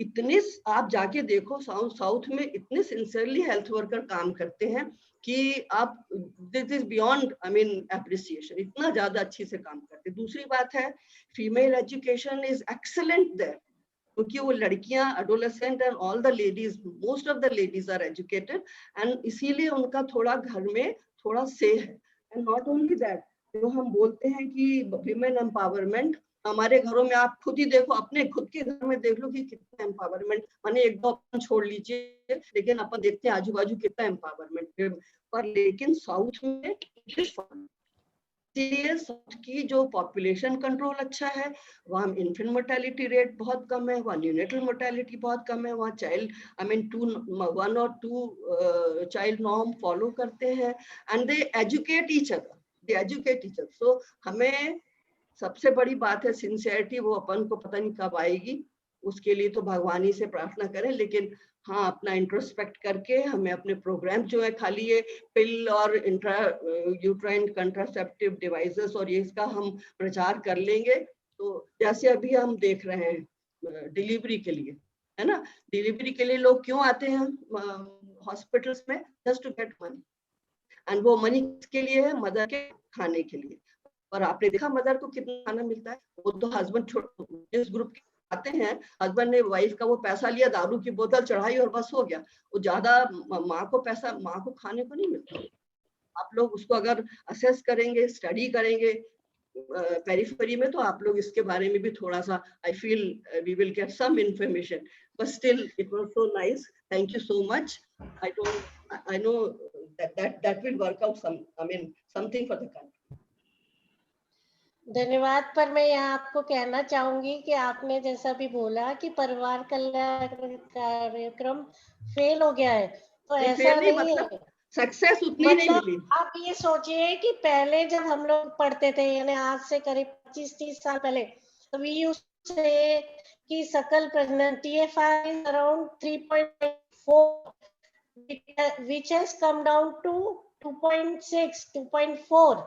इतने, आप जाके देखो साउथ में इतने सिंसियरली हेल्थ वर्कर काम करते हैं कि आप, this is beyond I mean appreciation, इतना ज्यादा अच्छी से काम करते। दूसरी बात है, female education is excellent there, क्योंकि वो लड़कियां, adolescent and all the ladies, most of the ladies are educated, and इसीलिए उनका थोड़ा घर में थोड़ा से है। एंड नॉट ओनली दैट, जो हम बोलते हैं कि विमेन एम्पावरमेंट, हमारे घरों में आप खुद ही देखो, अपने खुद के घर में देख लो कि कितना एम्पावरमेंट, माने एक दो अपन छोड़ लीजिए, लेकिन अपन देखते हैं आजू बाजू कितना एम्पावरमेंट। पर लेकिन साउथ में साउथ की जो पॉपुलेशन कंट्रोल अच्छा है, वहाँ इन्फेंट मोर्टेलिटी रेट बहुत कम है, वहाँ न्यूनेटल मोर्टेलिटी बहुत कम है, वहाँ child I mean 1 or 2 child norm follow करते हैं, and they educate each other, so हमें सबसे बड़ी बात है सिंसियरिटी, वो अपन को पता नहीं कब आएगी, उसके लिए तो भगवान ही से प्रार्थना करें। लेकिन हाँ, अपना इंट्रोस्पेक्ट करके हमें अपने प्रोग्राम जो है, खाली ये पिल और इंट्रा यूट्राइन कंट्रासेप्टिव डिवाइसेस और ये इसका हम प्रचार कर लेंगे तो जैसे अभी हम देख रहे हैं डिलीवरी के लिए, है ना, डिलीवरी के लिए लोग क्यों आते हैं हॉस्पिटल्स में? Just to get money, and वो मनी किसके लिए है? मदर के खाने के लिए। और आपने देखा मदर को कितना खाना मिलता है? वो तो हस्बैंड, जिस ग्रुप के आते हैं, हस्बैंड ने वाइफ का वो पैसा लिया, दारू की बोतल चढ़ाई और बस हो गया। वो ज्यादा माँ को पैसा, माँ को खाने को नहीं मिलता। आप लोग उसको अगर असेस करेंगे, स्टडी करेंगे पेरिफेरी में, तो आप लोग इसके बारे में भी थोड़ा सा, I feel we will get some information, but still it was so nice, thank you so much. I know that will work out something for the country. धन्यवाद। पर मैं यहाँ आपको कहना चाहूंगी कि आपने जैसा भी बोला कि परिवार कल्याण कार्यक्रम फेल हो गया है, तो नहीं, ऐसा फेल नहीं, नहीं मतलब है। सक्सेस उतनी नहीं मतलब मिली। आप ये सोचिए कि पहले जब हम लोग पढ़ते थे, यानी आज से करीब 25-30 साल पहले, तो वी यूज्ड टू से कि सकल प्रजनन TFR is around 3.4, which has come down to 2.6, 2.4.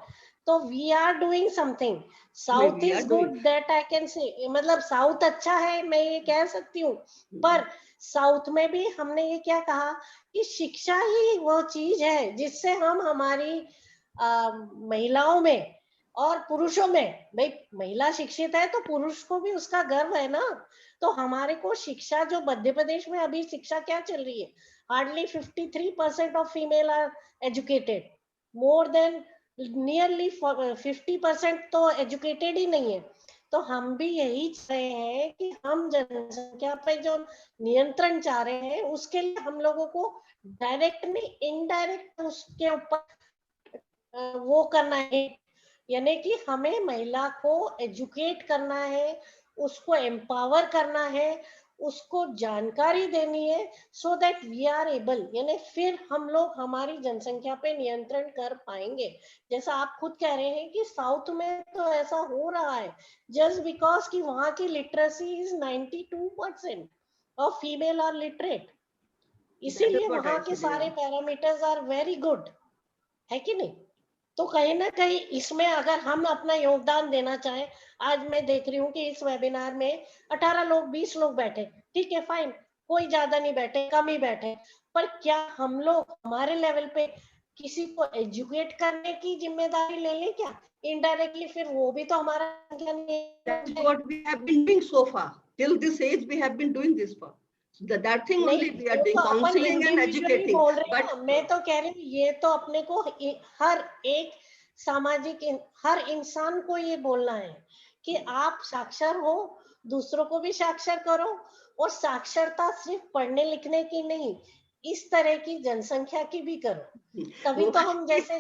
तो वी आर डूइंग समथिंग। नहीं, south we are is doing. Good, that I can say, मतलब साउथ अच्छा है, मैं ये कह सकती हूँ। पर साउथ में भी हमने ये क्या कहा कि शिक्षा ही वो चीज है जिससे हम हमारी महिलाओं में और पुरुषों में, भाई महिला शिक्षित है तो पुरुष को भी उसका गर्व है ना। तो हमारे को शिक्षा, जो मध्य प्रदेश में अभी शिक्षा क्या चल रही है, hardly 53% of female are educated, more than nearly 50% तो एजुकेटेड ही नहीं है। तो हम भी यही चाह रहे हैं कि हम जनसंख्या पे जो नियंत्रण चाह रहे हैं, उसके लिए हम लोगों को डायरेक्ट नहीं, इनडायरेक्ट उसके ऊपर वो करना है। यानी कि हमें महिला को एजुकेट करना है, उसको एम्पावर करना है, उसको जानकारी देनी है, so that we are able, यानी फिर हम लोग हमारी जनसंख्या पे नियंत्रण कर पाएंगे। जैसा आप खुद कह रहे हैं कि साउथ में तो ऐसा हो रहा है, जस्ट बिकॉज कि वहां की literacy is 92% of female are literate, इसीलिए वहां के सारे पैरामीटर्स आर वेरी गुड, है कि नहीं। तो कहीं ना कहीं इसमें अगर हम अपना योगदान देना चाहें, आज मैं देख रही हूँ कि इस वेबिनार में 18 लोग 20 लोग बैठे, ठीक है फाइन, कोई ज्यादा नहीं बैठे, कम ही बैठे, पर क्या हम लोग हमारे लेवल पे किसी को एजुकेट करने की जिम्मेदारी ले लें क्या? इनडायरेक्टली फिर वो भी तो हमारा That's what we have been doing so far. Till this age, we have been doing this for. That thing only we are वो doing, तो अपन counseling and इंडिविजुअली educating. बोल रहे हैं But ना, मैं तो कह रही हूँ ये तो अपने को हर एक सामाजिक हर इंसान को ये बोलना है कि आप साक्षर हो, दूसरों को भी साक्षर करो, और साक्षरता सिर्फ पढ़ने लिखने की नहीं, इस तरह की जनसंख्या की भी करो। तभी तो हम जैसे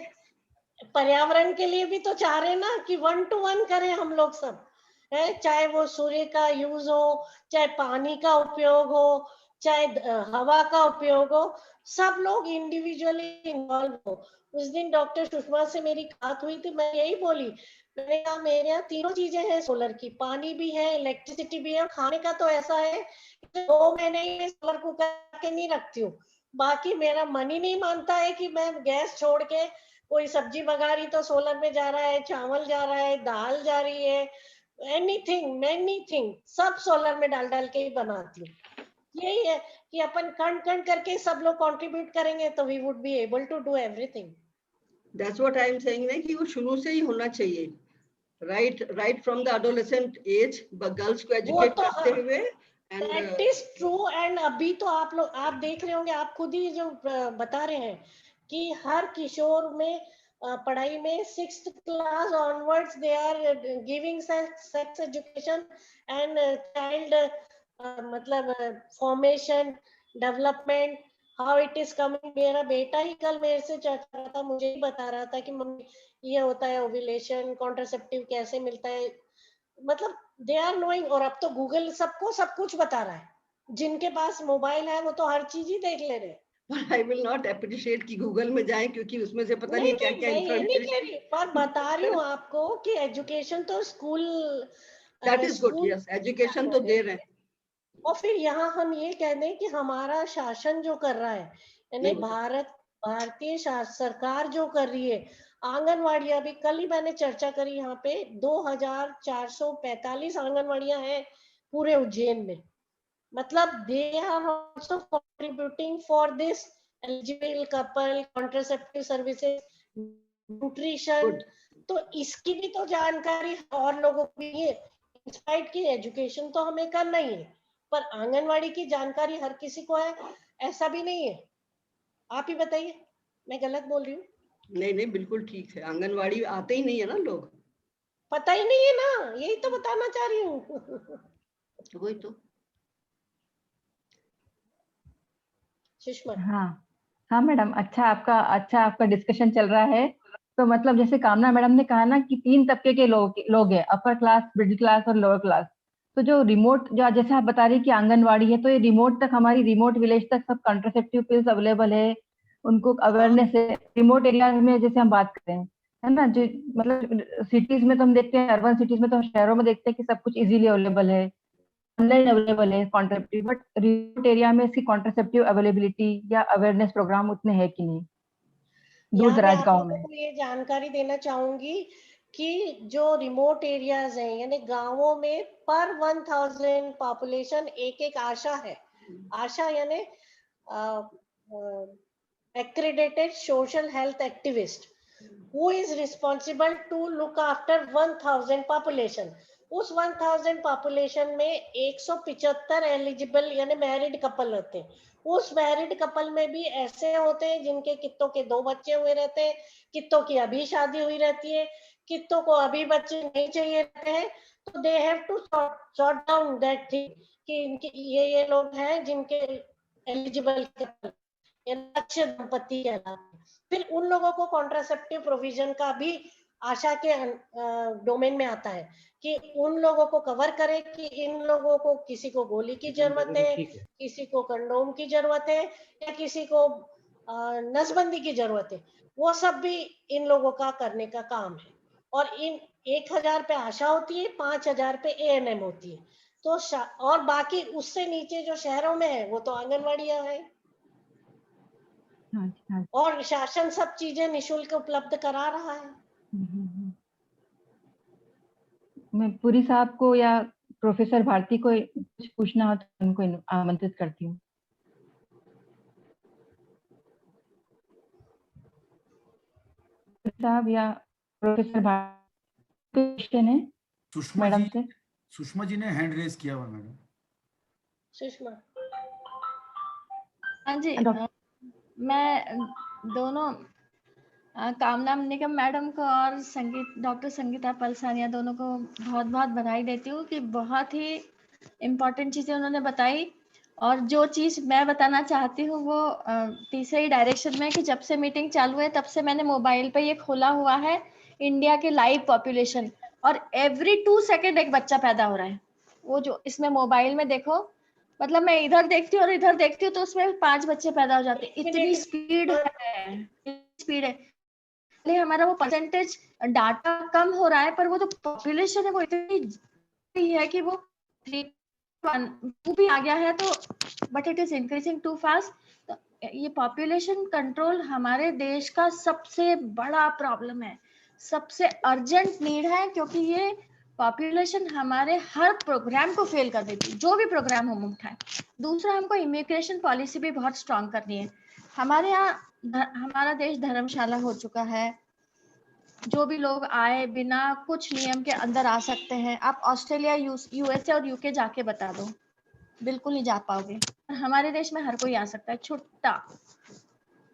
पर्यावरण के लिए भी तो चाह रहे हैं ना कि 1 to 1 करें हम लोग सब, है, चाहे वो सूर्य का यूज हो, चाहे पानी का उपयोग हो, चाहे हवा का उपयोग हो, सब लोग इंडिविजुअली इन्वॉल्व हो। उस दिन डॉक्टर सुषमा से मेरी बात हुई थी, मैं यही बोली, मैंने कहा मेरे यहाँ तीनों चीजें हैं सोलर की, पानी भी है, इलेक्ट्रिसिटी भी है, और खाने का तो ऐसा है कि 2 महीने ही सोलर कुकर के नहीं रखती हूँ, बाकी मेरा मन ही नहीं मानता है कि मैं गैस छोड़ के कोई सब्जी बघा रही तो सोलर में जा रहा है, चावल जा रहा है, दाल जा रही है, एनीथिंग सब सोलर में डाल डाल के ही बनाती हूँ। यही है कि अपन कण कण करके सब लोग कंट्रीब्यूट करेंगे तो we would be able to do everything. That's what I am saying ना कि वो शुरू से ही होना चाहिए, right from the adolescent age, girls को एजुकेट तो करते हुए। That is true. एंड अभी तो आप लोग आप देख रहे होंगे, आप खुद ही जो बता रहे हैं कि हर किशोर में पढ़ाई में 6th class onwards they are giving sex education and child मतलब formation development, how it is coming. मेरा बेटा ही कल मेरे से चर्चा कर रहा था, मुझे ही बता रहा था कि मम्मी ये होता है ओव्यूलेशन, कॉन्ट्रासेप्टिव कैसे मिलता है, मतलब दे आर नोइंग। और अब तो गूगल सबको सब कुछ बता रहा है, जिनके पास मोबाइल है वो तो हर चीज ही देख ले रहे हैं। I will not appreciate कि गूगल में जाएं, क्योंकि उसमें से पता नहीं नहीं क्या नहीं, क्या मैं ये नहीं कह इंफॉर्मेशन। रही, पर बता रही हूँ आपको कि एजुकेशन तो school That is good, school yes, education तो दे रहे हैं। और फिर यहाँ हम ये कह दें कि हमारा शासन जो कर रहा है, यानी भारतीय सरकार जो कर रही है, आंगनवाड़ियां भी, कल ही मैंने चर्चा करी यहाँ पे, 2445 आंगनवाड़ियां हैं पूरे उज्जैन में, मतलब they are also contributing for this eligible couple, contraceptive services, nutrition. तो इसकी भी तो जानकारी और लोगों को भी है। इंस्पाइट की एजुकेशन तो हमें करना ही है, पर आंगनवाड़ी की जानकारी हर किसी को है ऐसा भी नहीं है। आप ही बताइए, मैं गलत बोल रही हूँ? नहीं नहीं, बिल्कुल ठीक है, आंगनवाड़ी आते ही नहीं है ना लोग, पता ही नहीं है ना, यही तो बताना चाह रही हूँ। वही तो। सुषमा। हाँ हाँ मैडम, अच्छा आपका डिस्कशन चल रहा है। तो मतलब जैसे कामना मैडम ने कहा ना कि 3 तबके के लोग हैं, अपर क्लास, मिडिल क्लास और लोअर क्लास। तो जो रिमोट, जो जैसे आप बता रही कि आंगनवाड़ी है, तो ये रिमोट तक, हमारी रिमोट विलेज तक सब कॉन्ट्रासेप्टिव पिल्स अवेलेबल है, उनको अवेयरनेस है। रिमोट एरिया में जैसे हम बात करें, है ना, जो मतलब सिटीज में तो हम देखते हैं, अर्बन सिटीज में तो शहरों में देखते हैं कि सब कुछ इजीली अवेलेबल है, ऑनलाइन अवेलेबल है कॉन्ट्रासेप्टिव, बट रिमोट एरिया में इसकी कॉन्ट्रासेप्टिव अवेलेबिलिटी या अवेयरनेस प्रोग्राम उतने है कि नहीं, दूर यहाँ पे दराज आप गाँव लोगों में। को ये जानकारी देना चाहूंगी कि जो रिमोट एरियाज हैं, यानी गांवों में पर 1000 पॉपुलेशन एक आशा है। आशा यानी accredited social health activist who is responsible to look after 1000 population. उस 1000 पॉपुलेशन में 175 एलिजिबल यानी मैरिड कपल होते हैं। उस मैरिड कपल में भी ऐसे होते हैं जिनके कितों के 2 बच्चे हुए रहते हैं, कितों की अभी शादी हुई रहती है, कितों को अभी बच्चे नहीं चाहिए रहते हैं। तो they have to sort down that thing कि इनके ये लोग हैं जिनके एलिजिबल अच्छे दंपति कहलाते हैं। फिर उन लोगों को कॉन्ट्रासेप्टिव प्रोविजन का भी आशा के डोमेन में आता है कि उन लोगों को कवर करे कि इन लोगों को किसी को गोली की जरूरत है, किसी को कंडोम की जरूरत है, या किसी को नसबंदी की जरूरत है, वो सब भी इन लोगों का करने का काम है। और इन 1000 पे आशा होती है, 5000 पे एएनएम होती है। तो और बाकी उससे नीचे जो शहरों में है वो तो आंगनवाड़ियां है। हाँ। और शासन सब चीजें निशुल्क उपलब्ध करा रहा है। मैं पुरी साहब को या प्रोफेसर भारती को कुछ पूछना हो तो उनको आमंत्रित करती हूँ। साहब या प्रोफेसर भारती, क्वेश्चन है मैडम से। सुषमा जी ने हैंड रेज किया हुआ मैडम। सुषमा। हाँ जी, मैं दोनों कामना निगम मैडम को और डॉक्टर संगीता पलसानिया दोनों को बहुत बहुत बधाई देती हूँ कि बहुत ही इम्पोर्टेंट चीज़ें उन्होंने बताई। और जो चीज़ मैं बताना चाहती हूँ वो तीसरे ही डायरेक्शन में कि जब से मीटिंग चालू है तब से मैंने मोबाइल पे ये खोला हुआ है इंडिया के लाइव पॉपुलेशन, और एवरी 2 सेकेंड एक बच्चा पैदा हो रहा है। वो जो इसमें मोबाइल में देखो, मतलब मैं इधर देखती हूँ और इधर देखती हूँ तो उसमें 5 बच्चे पैदा हो जाते हैं। इतनी स्पीड है, हमारा वो परसेंटेज डाटा कम हो रहा है, पर वो जो पॉपुलेशन है वो इतनी है कि वो 3.2 भी आ गया है, तो but it is increasing too fast. तो ये पॉपुलेशन कंट्रोल हमारे देश का सबसे बड़ा प्रॉब्लम है, सबसे अर्जेंट नीड है, क्योंकि ये पॉपुलेशन हमारे हर प्रोग्राम को फेल कर देती है, जो भी प्रोग्राम हम उठाएं। दूसरा, हमको इमिग्रेशन पॉलिसी भी बहुत स्ट्रांग करनी है। हमारे यहाँ हमारा देश धर्मशाला हो चुका है, जो भी लोग आए बिना कुछ नियम के अंदर आ सकते हैं। आप ऑस्ट्रेलिया, यूएसए और यूके जाके बता दो, बिल्कुल नहीं जा पाओगे। हमारे देश में हर कोई आ सकता है, छुट्टा।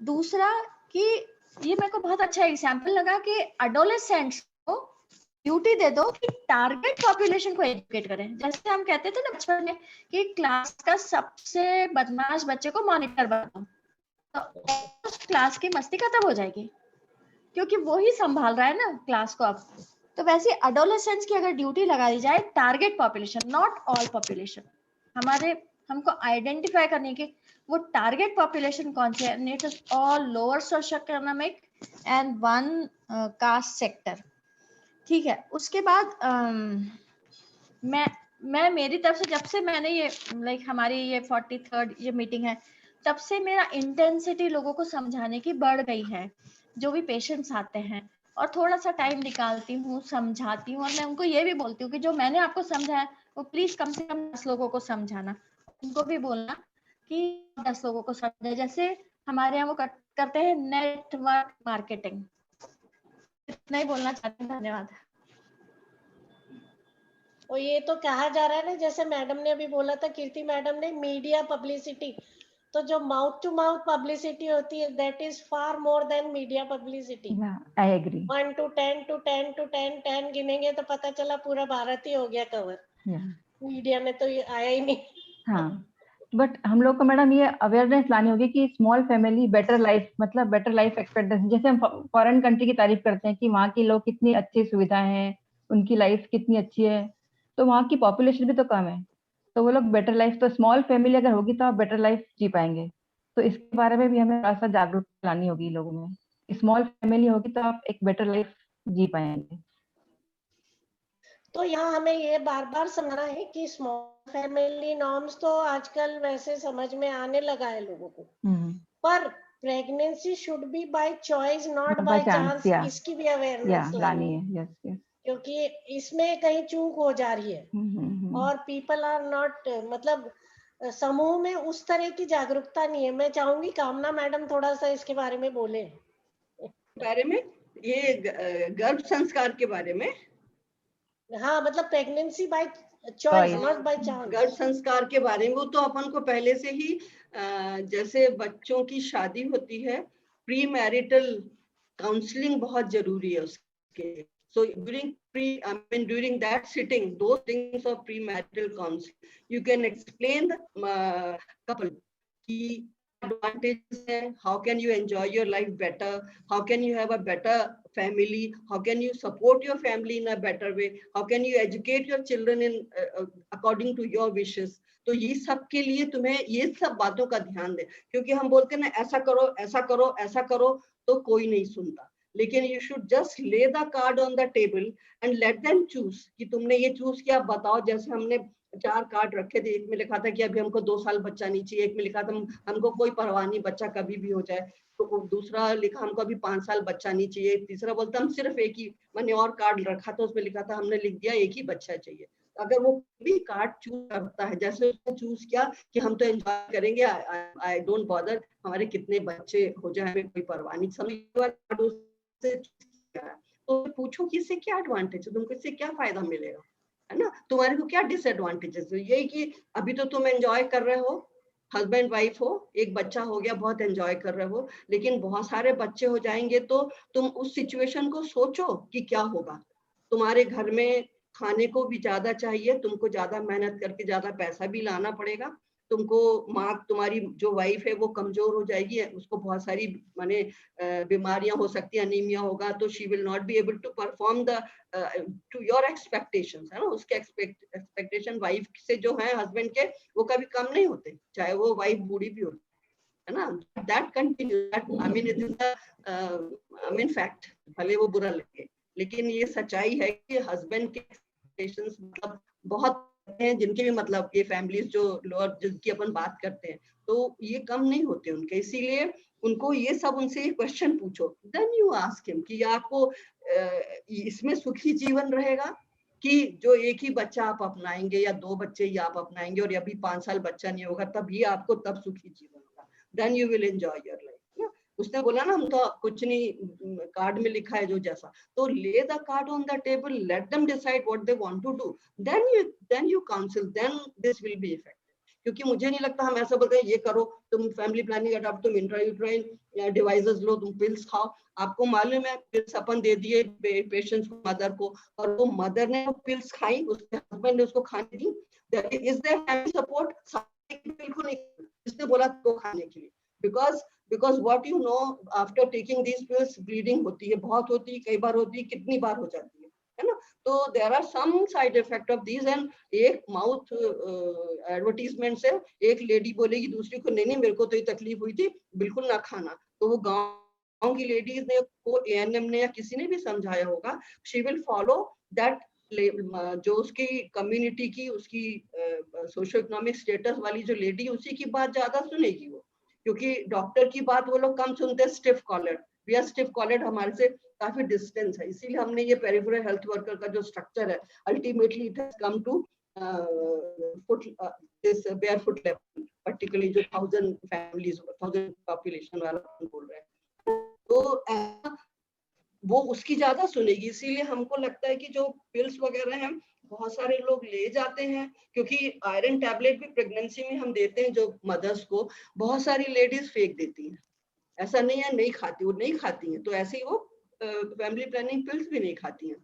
दूसरा कि ये मेरे को बहुत अच्छा एग्जाम्पल लगा कि एडोलेसेंट्स को ड्यूटी दे दो कि टारगेट पॉपुलेशन को एजुकेट करें। जैसे हम कहते थे ना बचपन में कि क्लास का सबसे बदमाश बच्चे को मॉनिटर बनाओ, तो क्लास की मस्ती खत्म हो जाएगी, क्योंकि वो ही संभाल रहा है ना क्लास को अब। तो वैसे एडोलेसेंट्स की अगर ड्यूटी लगा दी जाए, target population, not all population, हमको आइडेंटिफाई करने की वो टारगेट पॉपुलेशन कौन सी है। It is all lower socio economic and 1 caste sector, ठीक है। उसके बाद मैं मेरी तरफ से, जब से मैंने ये हमारी ये 43rd ये मीटिंग है, तब से मेरा इंटेंसिटी लोगों को समझाने की बढ़ गई है। जो भी पेशेंट्स आते हैं और थोड़ा सा टाइम निकालती हूँ, समझाती हूँ, और मैं उनको ये भी बोलती हूँ कि जो मैंने आपको समझाया वो प्लीज कम से कम 10 लोगों को समझाना। उनको भी बोलना कि 10 लोगों को समझाए। जैसे हमारे यहाँ वो करते हैं नेटवर्क मार्केटिंग। इतना ही बोलना चाहती हूँ, धन्यवाद। और ये तो कहा जा रहा है ना, जैसे मैडम ने अभी बोला था, कीर्ति मैडम ने, मीडिया पब्लिसिटी, तो जो माउथ टू माउथ पब्लिसिटी होती है, that is far more than media publicity. I agree. 1 to 10 to 10 to 10 10 गिनेंगे तो पता चला पूरा भारत ही हो गया कवर। मीडिया में तो ये आया ही नहीं। हाँ, बट हम लोग को मैडम ये अवेयरनेस लानी होगी कि स्मॉल फैमिली बेटर लाइफ, मतलब बेटर लाइफ एक्सपेक्टेंसी। जैसे हम फॉरेन कंट्री की तारीफ करते हैं कि वहाँ के लोग कितनी अच्छी सुविधाएं हैं, उनकी लाइफ कितनी अच्छी है, तो वहाँ की पॉपुलेशन भी तो कम है, तो वो लोग बेटर लाइफ, तो स्मॉल फैमिली अगर होगी तो आप बेटर लाइफ जी पाएंगे। तो इसके बारे में भी हमें थोड़ा सा जागरूकता लानी होगी लोगों में। स्मॉल फैमिली होगी तो आप एक बेटर लाइफ जी पाएंगे। तो यहाँ हमें ये बार बार समझना है कि स्मॉल फैमिली नॉर्म्स तो आजकल वैसे समझ में आने लगा है लोगों को, पर pregnancy should be by choice not by by chance, chance, इसकी भी अवेयरनेस लानी लानी है, है। Yes yes. क्योंकि इसमें कहीं चूक हो जा रही है और पीपल आर नॉट, मतलब समूह में उस तरह की जागरूकता नहीं है। मैं चाहूंगी कामना मैडम थोड़ा सा इसके बारे में बोले, बारे में, ये गर्भ संस्कार के बारे में। हाँ, मतलब pregnancy bye choice not by chance. गर्भ संस्कार के बारे में वो तो अपन को पहले से ही जैसे बच्चों की शादी होती है, प्री मैरिटल काउंसलिंग बहुत जरूरी है उसके। So during that sitting, those things of premarital counseling, you can explain the couple की advantages है, how can you enjoy your life better, how can you have a better family, how can you support your family in a better way, how can you educate your children in according to your wishes। तो ये सब के लिए तुम्हें ये सब बातों का ध्यान दे, क्योंकि हम बोलते हैं ना ऐसा करो ऐसा करो ऐसा करो, तो कोई नहीं सुनता। लेकिन यू शुड जस्ट ले the card on the table and let them choose कि तुमने ये चूज किया, बताओ। जैसे हमने 4 कार्ड रखे थे, एक में लिखा था कि अभी हमको 2 साल बच्चा नहीं चाहिए, एक में लिखा था हमको कोई परवाह नहीं, बच्चा कभी भी हो जाए, तो दूसरा लिखा हमको अभी 5 साल बच्चा नहीं चाहिए, तीसरा बोलता हम सिर्फ एक ही, मैंने और कार्ड रखा था उसमें लिखा था, हमने लिख दिया एक ही बच्चा चाहिए। अगर वो भी कार्ड चूज करता है, जैसे उसने चूज किया कि हम तो एंजॉय करेंगे, आई डोंट बॉदर हमारे कितने बच्चे हो जाए, हमें कोई परवाह नहीं, समझ, तो पूछो कि इससे क्या एडवांटेज है, तुमको इससे क्या फायदा मिलेगा, है ना, तुम्हारे को क्या डिसएडवांटेजेस है। यही कि अभी तो तुम एंजॉय कर रहे हो, हस्बैंड वाइफ हो, एक बच्चा हो गया, बहुत एंजॉय कर रहे हो, लेकिन बहुत सारे बच्चे हो जाएंगे तो तुम उस सिचुएशन को सोचो कि क्या होगा। तुम्हारे घर में खाने को भी ज्यादा चाहिए, तुमको ज्यादा मेहनत करके ज्यादा पैसा भी लाना पड़ेगा, तुमको माँ तुम्हारी जो वाइफ है वो कमजोर हो जाएगी, उसको बहुत सारी माने बीमारियां हो सकती है, अनीमिया होगा, तो she will not be able to perform the to your expectations, है ना। उसके एक्सपेक्टेशन वाइफ से जो है हस्बैंड के, वो कभी कम नहीं होते, चाहे वो वाइफ बूढ़ी भी हो, है ना। That continue, I mean it is the I mean fact, भले वो बुरा लगे, लेकिन ये सच्चाई है कि हस्बैंड के एक्सपेक्टेशंस मतलब बहुत हैं, जिनके भी मतलब ये फैमिलीज जो लोअर जिनकी अपन बात करते हैं, तो ये कम नहीं होते उनके, इसीलिए उनको ये सब उनसे क्वेश्चन पूछो, देन यू आस्क हिम कि आपको इसमें सुखी जीवन रहेगा कि जो एक ही बच्चा आप अपनाएंगे या 2 बच्चे ही आप अपनाएंगे और अभी 5 साल बच्चा नहीं होगा, तभी आपको तब सुखी जीवन होगा, then you will enjoy your life. उसने बोला ना हम तो कुछ नहीं, कार्ड में लिखा है जो जैसा, तो lay the card on the table, let them decide what they want to do, then you counsel, then this will be effective. क्योंकि मुझे नहीं लगता हम ऐसा बोलते हैं ये करो, तुम फैमिली प्लानिंग अडॉप्ट, तुम इंट्रायूट्राइन डिवाइसेस लो, तुम पिल्स खाओ। आपको मालूम है पिल्स अपन दे दिए पेशेंट्स को, मदर को, और वो मदर ने वो पिल्स खाई, उसके हस्बैंड ने उसको खाने दी, इज देयर फैमिली सपोर्ट? बिल्कुल नहीं, इसने बोला तो खाने के लिए, because what you know after taking these pills, bleeding होती है, बहुत होती है, कई बार होती है, कितनी बार हो जाती है ना। तो there are some side effect of these, and एक माउथ एडवर्टीजमेंट से एक लेडी बोलेगी दूसरी को, नहीं नहीं मेरे को तो ये तकलीफ हुई थी, बिल्कुल ना खाना, तो वो गांव की लेडीज ने को ANM ने या किसी ने भी समझाया होगा, she will follow that, जो उसकी कम्युनिटी की, उसकी सोशो इकोनॉमिक स्टेटस वाली जो लेडी, उसी की बात ज्यादा सुनेगी वो, क्योंकि डॉक्टर की बात वो लोग कम सुनते हैं। Stiff collared, we are stiff collared, हमारे से काफी डिस्टेंस है, इसीलिए हमने ये पेरिफेरल हेल्थ वर्कर का जो स्ट्रक्चर है, ultimately it has come to foot this barefoot level, particularly जो 1000 फैमिलीज 1000 पॉपुलेशन वाला बोल रहे हैं, तो वो उसकी ज्यादा सुनेगी। इसीलिए हमको लगता है कि जो पिल्स वगैरह हैं बहुत सारे लोग ले जाते हैं, क्योंकि आयरन टैबलेट भी प्रेगनेंसी में हम देते हैं जो मदर्स को, बहुत सारी लेडीज फेंक देती हैं, ऐसा नहीं है नहीं खाती, वो नहीं खाती हैं, तो ऐसे ही वो फैमिली प्लानिंग पिल्स भी नहीं खाती हैं।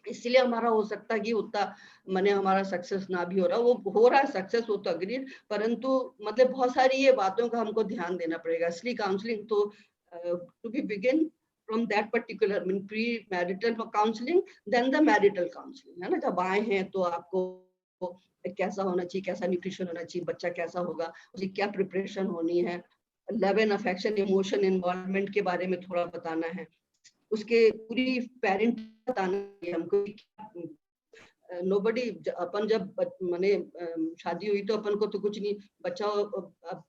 इसलिए हमारा हो सकता है कि उतना मैंने हमारा सक्सेस ना भी हो रहा, वो हो रहा है सक्सेस, वो तो अग्रीड, परंतु मतलब बहुत सारी ये बातों का हमको ध्यान देना पड़ेगा। इसलिए काउंसलिंग तो to be begin from that particular mean pre marital counselling then the marital counselling, है ना। जब आए हैं तो आपको कैसा होना चाहिए, कैसा न्यूट्रिशन होना चाहिए, बच्चा कैसा होगा, उसकी क्या प्रिपरेशन होनी है, love and affection emotion involvement के बारे में थोड़ा बताना है, उसके पूरी पेरेंट बताना है हमको। नोबडी, अपन जब माने शादी हुई तो अपन को तो कुछ नहीं, बच्चा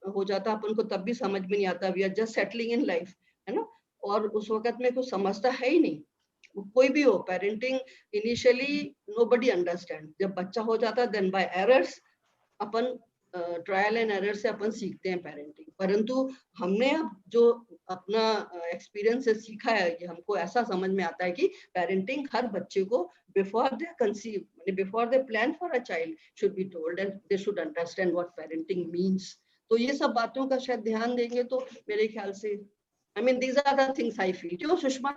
हो जाता अपन को तब भी समझ में नहीं आता, we are just settling in life, है ना। और उस वक्त में कुछ समझता है ही नहीं, कोई भी हो। पेरेंटिंग इनिशियली नोबडी अंडरस्टैंड, जब बच्चा हो जाता है देन बाय एरर्स अपन ट्रायल एंड एरर से अपन सीखते हैं पेरेंटिंग। परंतु हमने अब जो अपना एक्सपीरियंस से सीखा है कि हमको ऐसा समझ में आता है कि पेरेंटिंग हर बच्चे को before they conceive, before they plan for a child should be told and they should understand what parenting means. तो ये सब बातों का शायद ध्यान देंगे तो मेरे ख्याल से, I mean these are the things I feel. क्यों Sushma?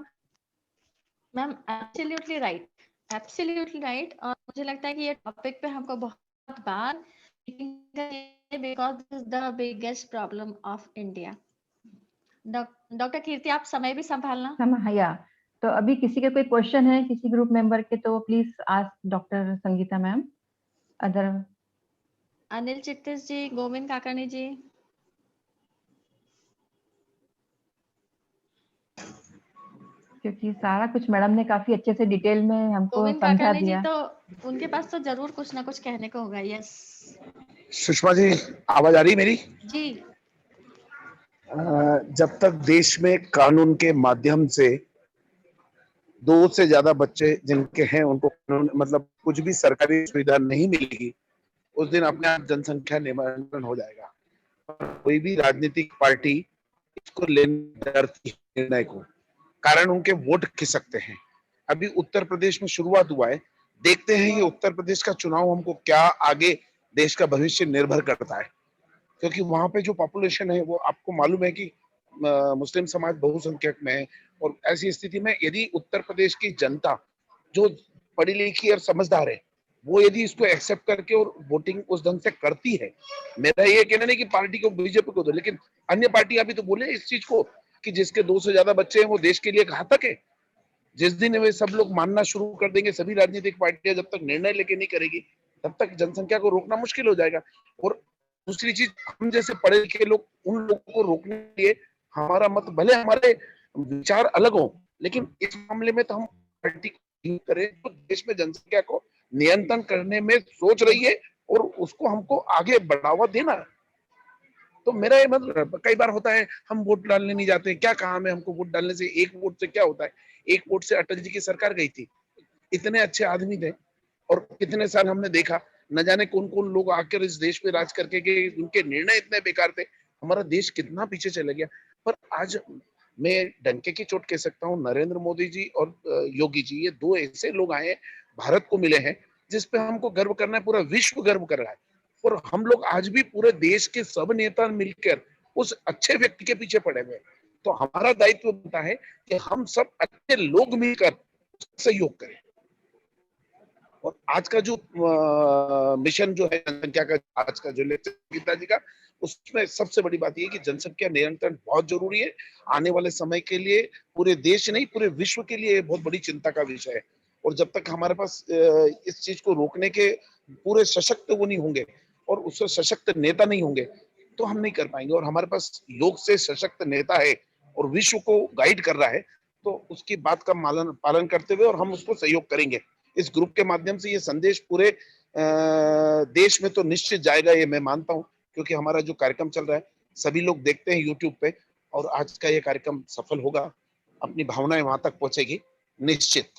Ma'am absolutely right, absolutely right. और मुझे लगता है कि ये टॉपिक पे हमको बहुत बार, because this is the biggest problem of India. Doctor Kirti, आप समय भी संभालना। या तो अभी किसी के कोई क्वेश्चन है किसी ग्रुप मेंबर के, तो please ask doctor Sangeeta ma'am. Other Anil Chittis ji, Govind Kakani ji. क्योंकि सारा कुछ मैडम ने काफी अच्छे से डिटेल में हमको गोविंद समझा काकानी जी, दिया। तो उनके पास तो जरूर कुछ ना कुछ कहने को होगा। यस सुषमा जी, आवाज आ रही मेरी? जी। जब तक देश में कानून के माध्यम से 2 से ज्यादा बच्चे जिनके हैं उनको मतलब कुछ भी सरकारी सुविधा नहीं मिलेगी, उस दिन अपने आप जनसंख्या नियंत्रण हो जाएगा। कोई भी राजनीतिक पार्टी इसको लेने डरती है निर्णय को, कारण उनके वोट खिसकते हैं। अभी उत्तर प्रदेश में शुरुआत हुआ है, देखते हैं ये उत्तर प्रदेश का चुनाव हमको क्या आगे देश का भविष्य निर्भर करता है, क्योंकि वहां पे जो पॉपुलेशन है वो आपको मालूम है कि मुस्लिम समाज बहुसंख्यक में है। और ऐसी स्थिति में यदि उत्तर प्रदेश की जनता जो पढ़ी लिखी और समझदार है, वो यदि इसको एक्सेप्ट करके और वोटिंग उस ढंग से करती है, मेरा ये कहना नहीं कि पार्टी को बीजेपी को दो, लेकिन अन्य पार्टियां भी तो बोले इस चीज को कि जिसके 2 से ज्यादा बच्चे हैं वो देश के लिए घातक है। जिस दिन वे सब लोग मानना शुरू कर देंगे, सभी राजनीतिक पार्टियां जब तक निर्णय लेके नहीं करेगी तब तक जनसंख्या को रोकना मुश्किल हो जाएगा। और दूसरी चीज, हम जैसे पढ़े लिखे लोग उन लोगों को रोकने के लिए हमारा मत, भले हमारे विचार अलग हो, लेकिन इस मामले में तो हम पार्टी को करें तो देश में जनसंख्या को नियंत्रण करने में सोच रही है और उसको हमको आगे बढ़ावा देना है। तो मेरा ये मतलब, कई बार होता है हम वोट डालने नहीं जाते, क्या काम है हमको वोट डालने से, एक वोट से क्या होता है। एक वोट से अटल जी की सरकार गई थी, इतने अच्छे आदमी थे और कितने साल हमने देखा, न जाने कौन कौन लोग आकर इस देश पे राज करके गए, उनके निर्णय इतने बेकार थे, हमारा देश कितना पीछे चला गया। पर आज मैं डंके की चोट कह सकता हूँ, नरेंद्र मोदी जी और योगी जी, ये 2 ऐसे लोग आए भारत को मिले हैं जिसपे हमको गर्व करना है, पूरा विश्व गर्व कर रहा है। और हम लोग आज भी पूरे देश के सब नेता मिलकर उस अच्छे व्यक्ति के पीछे पड़े हुए हैं। तो हमारा दायित्व बनता है कि हम सब अच्छे लोग मिलकर सहयोग करें। और आज का जो मिशन जो है जनसंख्या का, आज का जो लेक्चर गीता जी का, उसमें सबसे बड़ी बात यह है कि जनसंख्या नियंत्रण बहुत जरूरी है आने वाले समय के लिए, पूरे देश नहीं पूरे विश्व के लिए बहुत बड़ी चिंता का विषय है। और जब तक हमारे पास इस चीज को रोकने के पूरे सशक्त वो नहीं होंगे और उससे सशक्त नेता नहीं होंगे तो हम नहीं कर पाएंगे। और हमारे पास योग से सशक्त नेता है और विश्व को गाइड कर रहा है, तो उसकी बात का पालन करते हुए और हम उसको सहयोग करेंगे। इस ग्रुप के माध्यम से ये संदेश पूरे देश में तो निश्चित जाएगा, ये मैं मानता हूँ, क्योंकि हमारा जो कार्यक्रम चल रहा है सभी लोग देखते हैं यूट्यूब पे, और आज का ये कार्यक्रम सफल होगा, अपनी भावनाएं वहां तक पहुंचेगी निश्चित।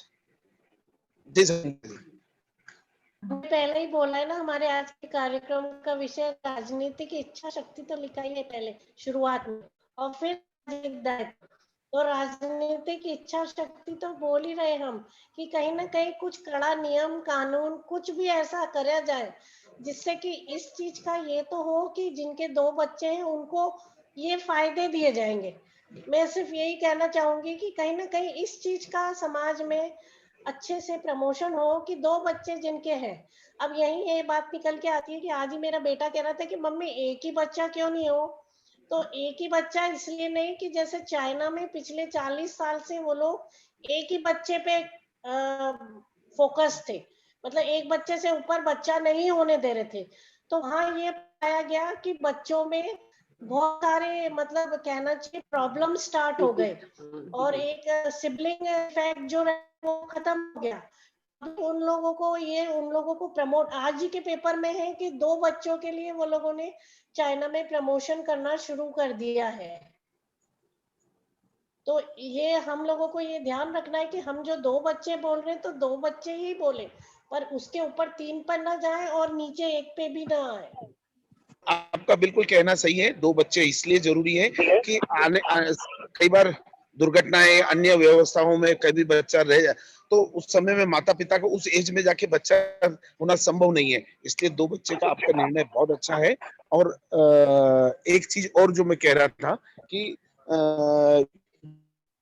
पहले ही बोला है ना, हमारे आज के कार्यक्रम का विषय राजनीति की इच्छा शक्ति तो लिखा ही है पहले शुरुआत में, और फिर दायित्व। तो राजनीति की इच्छा शक्ति तो बोल ही रहे हम कि कहीं ना कहीं कुछ कड़ा नियम कानून कुछ भी ऐसा करा जाए जिससे कि इस चीज का ये तो हो कि जिनके 2 बच्चे हैं उनको ये फायदे दिए जाएंगे। मैं सिर्फ यही कहना चाहूंगी कि कहीं ना कहीं इस चीज का समाज में अच्छे से प्रमोशन हो कि 2 बच्चे जिनके हैं, अब यही ये बात निकल के आती है कि आज ही मेरा बेटा कह रहा था कि मम्मी एक ही बच्चा क्यों नहीं हो? तो एक ही बच्चा इसलिए नहीं कि जैसे चाइना में पिछले 40 साल से वो लोग एक ही बच्चे पे फोकस थे, मतलब एक बच्चे से ऊपर बच्चा नहीं होने दे रहे थे। तो वहाँ ये पाया गया कि बच्चों में बहुत सारे, मतलब कहना चाहिए, प्रॉब्लम स्टार्ट हो गए और एक सिबलिंग इफेक्ट जो है वो खत्म हो गया। उन लोगों को प्रमोट, आज ही के पेपर में है कि 2 बच्चों के लिए वो लोगों ने चाइना में प्रमोशन करना शुरू कर दिया है। तो ये हम लोगों को ये ध्यान रखना है कि हम जो 2 बच्चे बोल रहे हैं तो 2 बच्चे ही बोले, पर उसके ऊपर 3 पर ना जाए और नीचे 1 पे भी ना आए। आपका बिल्कुल कहना सही है। 2 बच्चे इसलिए जरूरी है कि कई बार दुर्घटनाएं, अन्य व्यवस्थाओं में कभी बच्चा रह जाए तो उस समय में माता पिता को उस एज में जाके बच्चा होना संभव नहीं है। इसलिए 2 बच्चे का आपका निर्णय बहुत अच्छा है। और एक चीज और जो मैं कह रहा था कि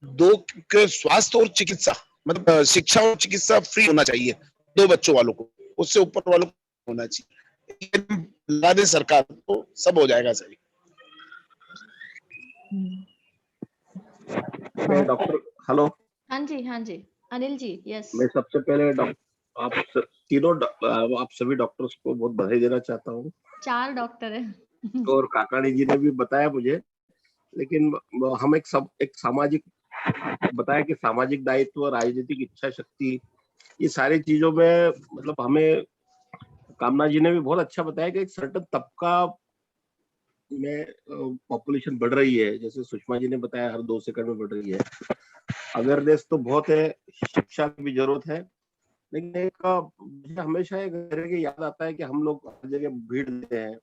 दो के स्वास्थ्य और चिकित्सा, मतलब शिक्षा और चिकित्सा फ्री होना चाहिए 2 बच्चों वालों को, उससे ऊपर वालों को होना चाहिए। ला दे सरकार तो सब हो जाएगा सही। मैं डॉक्टर, हेलो, हाँ जी अनिल जी, यस। मैं सबसे पहले आप सभी डॉक्टर्स को बहुत बधाई देना चाहता हूँ। 4 डॉक्टर है। और काकाणी जी ने भी बताया मुझे, लेकिन हम एक सामाजिक बताया कि सामाजिक दायित्व, राजनीतिक इच्छा शक्ति, ये सारी चीजों में मतलब हमें कामना जी ने भी बहुत अच्छा बताया कि एक सर्टन तबका में पॉपुलेशन बढ़ रही है। जैसे सुषमा जी ने बताया हर 2 सेकंड में बढ़ रही है। अवेयरनेस तो बहुत है, शिक्षा की भी जरूरत है, लेकिन एक मुझे हमेशा एक करके याद आता है कि हम लोग हर जगह भीड़ देते हैं।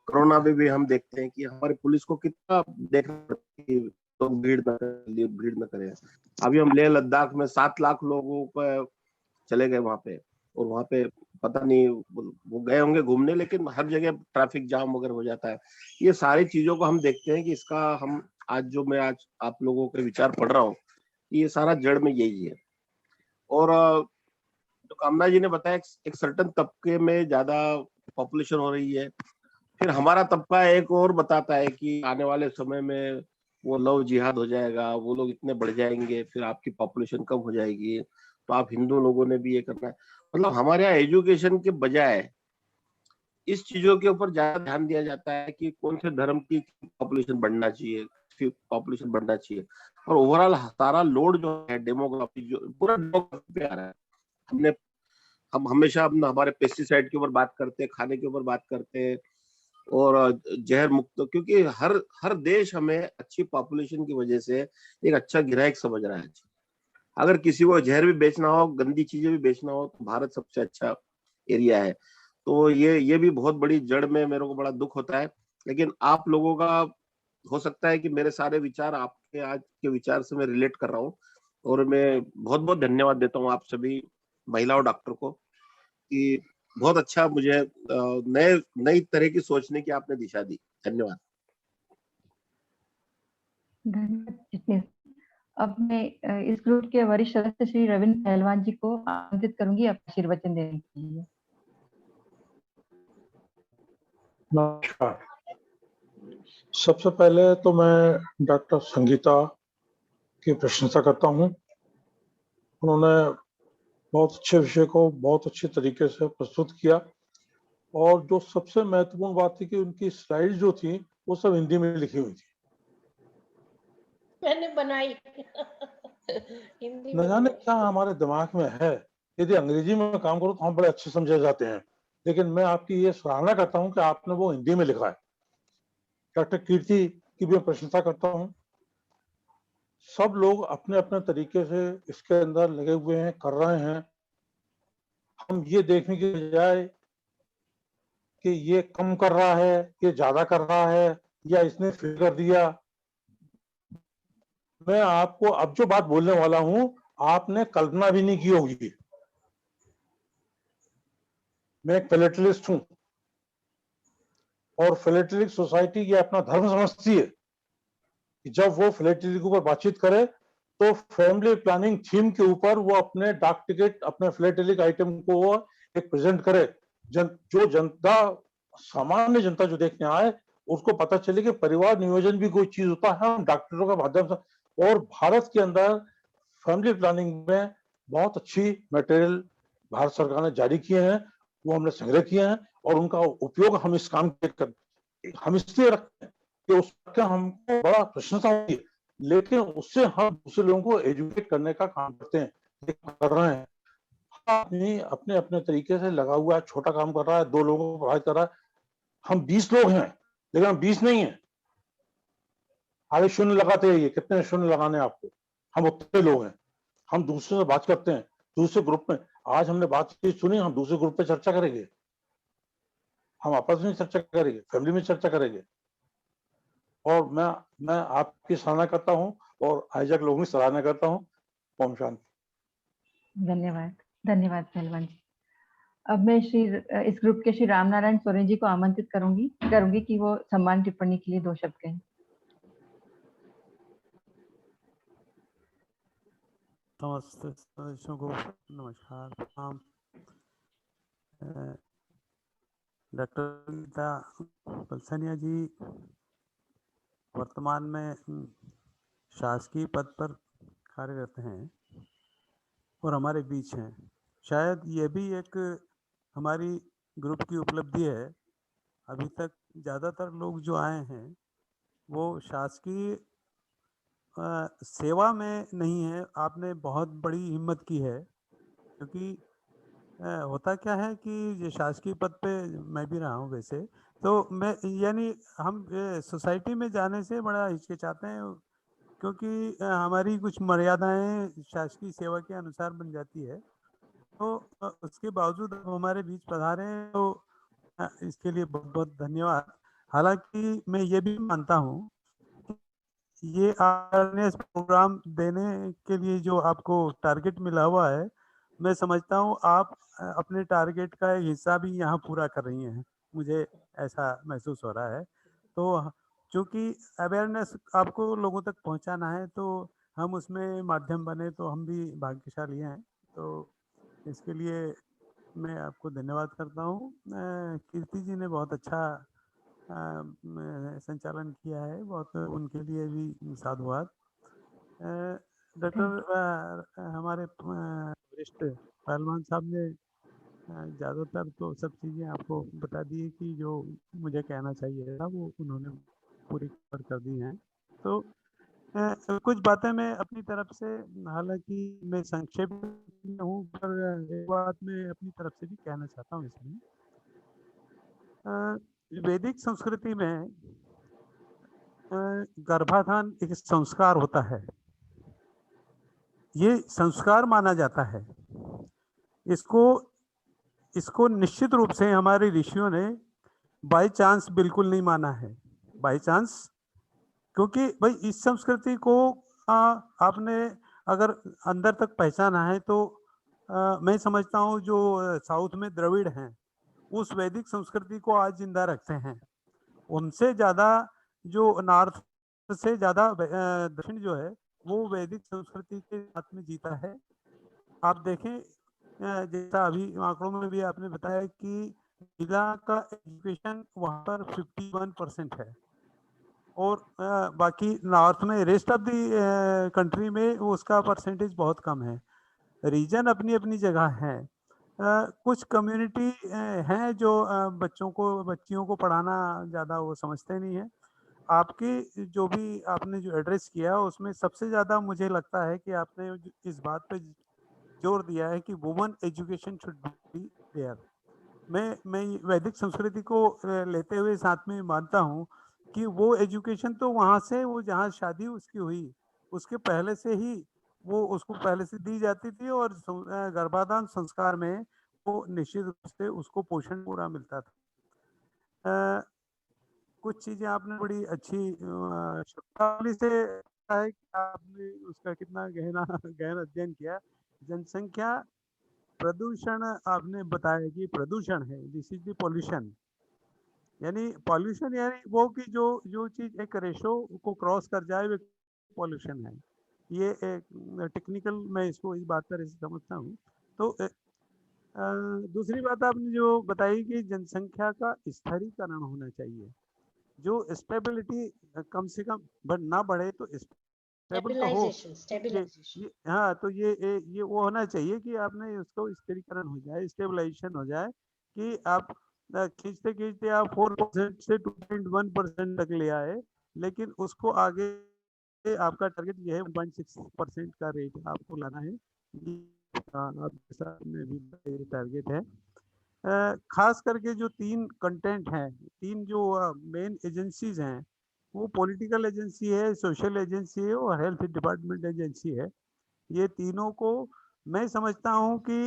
कोरोना में भी हम देखते हैं कि हमारी पुलिस को कितना देखना पड़ता है कि लोग भीड़ न करें। अभी हम लेह लद्दाख में 7 लाख लोगों को चले गए वहां पे, और वहां पे पता नहीं वो गए होंगे घूमने, लेकिन हर जगह ट्रैफिक जाम वगैरह हो जाता है। ये सारी चीजों को हम देखते हैं कि इसका हम आज आप लोगों के विचार पढ़ रहा हूँ, ये सारा जड़ में यही है। और तो कामना जी ने बताया एक सर्टन तबके में ज्यादा पॉपुलेशन हो रही है। फिर हमारा तबका एक और बताता है कि आने वाले समय में वो लव जिहाद हो जाएगा, वो लोग इतने बढ़ जाएंगे, फिर आपकी पॉपुलेशन कम हो जाएगी। तो आप हिंदू लोगों ने भी ये करना है। मतलब हमारे यहाँ एजुकेशन के बजाय इस चीजों के ऊपर ज्यादा ध्यान दिया जाता है कि कौन से धर्म की पॉपुलेशन बढ़ना चाहिए, फिर पॉपुलेशन बढ़ना चाहिए। और ओवरऑल सारा लोड जो है डेमोग्राफी, जो पूरा डेमोग्राफी पे आ रहा है। हम हमेशा हमारे पेस्टिसाइड के ऊपर बात करते हैं, खाने के ऊपर बात करते हैं, और जहर मुक्त, क्योंकि हर देश हमें अच्छी पॉपुलेशन की वजह से एक अच्छा ग्राहक समझ रहा है। अगर किसी को जहर भी बेचना हो, गंदी चीजें भी बेचना हो, तो भारत सबसे अच्छा एरिया है। तो ये भी बहुत बड़ी जड़ में मेरे को बड़ा दुख होता है। लेकिन आप लोगों का हो सकता है कि मेरे सारे विचार आपके आज के विचार से मैं रिलेट कर रहा हूँ, और मैं बहुत बहुत धन्यवाद देता हूँ आप सभी महिलाओं डॉक्टर को कि बहुत अच्छा मुझे नई तरह की सोचने की आपने दिशा दी। धन्यवाद। धन्यवाद जितेश। अब मैं इस ग्रुप के वरिष्ठ सदस्य श्री रविंद्र पहलवान जी को आमंत्रित करूंगी अपना आशीर्वचन देने के लिए। नमस्कार। सबसे पहले तो मैं डॉक्टर संगीता की प्रशंसा करता हूं। उन्होंने बहुत अच्छे विषय को बहुत अच्छे तरीके से प्रस्तुत किया, और जो सबसे महत्वपूर्ण बात थी कि उनकी स्लाइड जो थी वो सब हिंदी में लिखी हुई थी। मैंने बनाई हिंदी न में जाने बनाई। क्या हमारे दिमाग में है, यदि अंग्रेजी में काम करो तो हम बड़े अच्छे समझे जाते हैं, लेकिन मैं आपकी ये सराहना करता हूं कि आपने वो हिंदी में लिखा है। डॉक्टर कीर्ति की भी मैं प्रशंसा करता हूं। सब लोग अपने अपने तरीके से इसके अंदर लगे हुए हैं, कर रहे हैं। हम ये देखने की बजाय कि ये कम कर रहा है, ये ज्यादा कर रहा है, या इसने फिर कर दिया, मैं आपको अब जो बात बोलने वाला हूं आपने कल्पना भी नहीं की होगी। मैं एक फिलेटलिस्ट हूं, और फिलेटलिक सोसाइटी ये अपना धर्म समझती है कि जब वो फिलेटली के ऊपर बातचीत करे तो फैमिली प्लानिंग थीम के ऊपर वो अपने डाक टिकट, अपने फिलेटेलिक आइटम को वो एक प्रेजेंट करे, जो जनता, सामान्य जनता जो देखने आए उसको पता चले कि परिवार नियोजन भी कोई चीज होता है। हम डॉक्टरों के माध्यम से, और भारत के अंदर फैमिली प्लानिंग में बहुत अच्छी मटेरियल भारत सरकार ने जारी किए हैं, वो हमने संग्रह किए हैं, और उनका उपयोग हम इस काम के हम इसलिए रखते हैं कि उसका हमको बड़ा प्रशंसा होती है, लेकिन उससे हम दूसरे लोगों को एजुकेट करने का काम करते हैं, कर रहे हैं। अपने अपने अपने तरीके से लगा हुआ है, छोटा काम कर रहा है, 2 लोगों को प्रभावित कर रहा है। हम 20 लोग हैं, लेकिन हम 20 नहीं है। आगे शून्य लगाते हैं, कितने शून्य लगाने आपको, हम उतने लोग हैं। हम दूसरे से बात करते हैं, दूसरे ग्रुप में। आज हमने बातचीत सुनी, हम दूसरे ग्रुप पे चर्चा करेंगे, हम आपस में चर्चा करेंगे, फैमिली में चर्चा करेंगे। और मैं आपकी सराहना करता हूं और आयोजक लोगों की सराहना करता हूं। ओम शांति। धन्यवाद, धन्यवाद पहलवान जी। अब मैं इस ग्रुप के श्री रामनारायण सोरेन जी को आमंत्रित करूंगी कि वो सम्मान टिप्पणी के लिए 2 शब्द कहें। समस्त सदस्यों को नमस्कार, प्रणाम। डॉक्टर गीता पलसानिया जी वर्तमान में शासकीय पद पर कार्यरत हैं और हमारे बीच हैं। शायद ये भी एक हमारी ग्रुप की उपलब्धि है। अभी तक ज़्यादातर लोग जो आए हैं वो शासकीय सेवा में नहीं है। आपने बहुत बड़ी हिम्मत की है, क्योंकि होता क्या है कि ये शासकीय पद पे मैं भी रहा हूँ वैसे, तो मैं यानी हम सोसाइटी में जाने से बड़ा हिचकिचाते हैं, क्योंकि हमारी कुछ मर्यादाएं शासकीय सेवा के अनुसार बन जाती है। तो उसके बावजूद आप हमारे बीच पधारे हैं, तो इसके लिए बहुत बहुत धन्यवाद। हालांकि मैं ये भी मानता हूँ ये अवेयरनेस प्रोग्राम देने के लिए जो आपको टारगेट मिला हुआ है, मैं समझता हूँ आप अपने टारगेट का एक हिस्सा भी यहाँ पूरा कर रही हैं, मुझे ऐसा महसूस हो रहा है। तो चूँकि अवेयरनेस आपको लोगों तक पहुँचाना है, तो हम उसमें माध्यम बने तो हम भी भाग्यशाली हैं। तो इसके लिए मैं आपको धन्यवाद करता हूँ। कीर्ति जी ने बहुत अच्छा संचालन किया है, बहुत उनके लिए भी साधुवाद। डॉक्टर हमारे वरिष्ठ पहलवान साहब ने ज़्यादातर तो सब चीज़ें आपको बता दी है कि जो मुझे कहना चाहिए था वो उन्होंने पूरी कवर कर दी हैं। तो कुछ बातें मैं अपनी तरफ से, हालांकि मैं संक्षेप में हूँ, पर एक बात मैं अपनी तरफ से भी कहना चाहता हूँ। इसमें वैदिक संस्कृति में गर्भाधान एक संस्कार होता है, ये संस्कार माना जाता है। इसको निश्चित रूप से हमारे ऋषियों ने बाय चांस बिल्कुल नहीं माना है, बाय चांस, क्योंकि भाई इस संस्कृति को आपने अगर अंदर तक पहचाना है तो मैं समझता हूँ जो साउथ में द्रविड़ हैं उस वैदिक संस्कृति को आज जिंदा रखते हैं। उनसे ज़्यादा जो नॉर्थ से ज़्यादा दक्षिण जो है वो वैदिक संस्कृति के साथ में जीता है। आप देखें जैसा अभी आंकड़ों में भी आपने बताया कि महिला का एजुकेशन वहाँ पर 51% है, और बाकी नॉर्थ में, रेस्ट ऑफ द कंट्री में उसका परसेंटेज बहुत कम है। रीजन अपनी अपनी जगह है। कुछ कम्युनिटी हैं जो बच्चियों को पढ़ाना ज़्यादा वो समझते नहीं है। आपकी जो भी आपने जो एड्रेस किया उसमें सबसे ज़्यादा मुझे लगता है कि आपने इस बात पे जोर दिया है कि woman education should be there. मैं वैदिक संस्कृति को लेते हुए साथ में मानता हूँ कि वो एजुकेशन तो वहाँ से, वो जहाँ शादी उसकी हुई उसके पहले से ही वो उसको पहले से दी जाती थी, और गर्भाधान संस्कार में वो निश्चित रूप से उसको पोषण पूरा मिलता था। कुछ चीजें आपने बड़ी अच्छी शब्दावली से है कि आपने उसका कितना गहन अध्ययन किया। जनसंख्या प्रदूषण आपने बताया कि प्रदूषण है, दिस इज द पॉल्यूशन। यानी पॉल्यूशन यानी वो कि जो चीज एक रेशो को क्रॉस कर जाए वो पॉल्यूशन है। ये टेक्निकल मैं इसको इस बात पर ऐसे समझता हूँ। तो दूसरी बात आपने जो बताई कि जनसंख्या का स्थिरीकरण होना चाहिए, जो स्टेबिलिटी कम से कम ना बढ़े तो स्टेबल तो हो। ये हाँ, तो ये वो होना चाहिए कि आपने उसको स्थिरीकरण हो जाए, स्टेबलाइजेशन हो जाए, कि आप खींचते खींचते आप 4% से 2.1% तक ले आए, लेकिन उसको आगे आपका टारगेट ये है 1.6% का रेट आपको लाना है। आप जैसा में भी टारगेट है। खास करके जो 3 कंटेंट हैं, 3 जो मेन एजेंसीज हैं, वो पॉलिटिकल एजेंसी है, सोशल एजेंसी है और हेल्थ डिपार्टमेंट एजेंसी है। ये तीनों को मैं समझता हूँ कि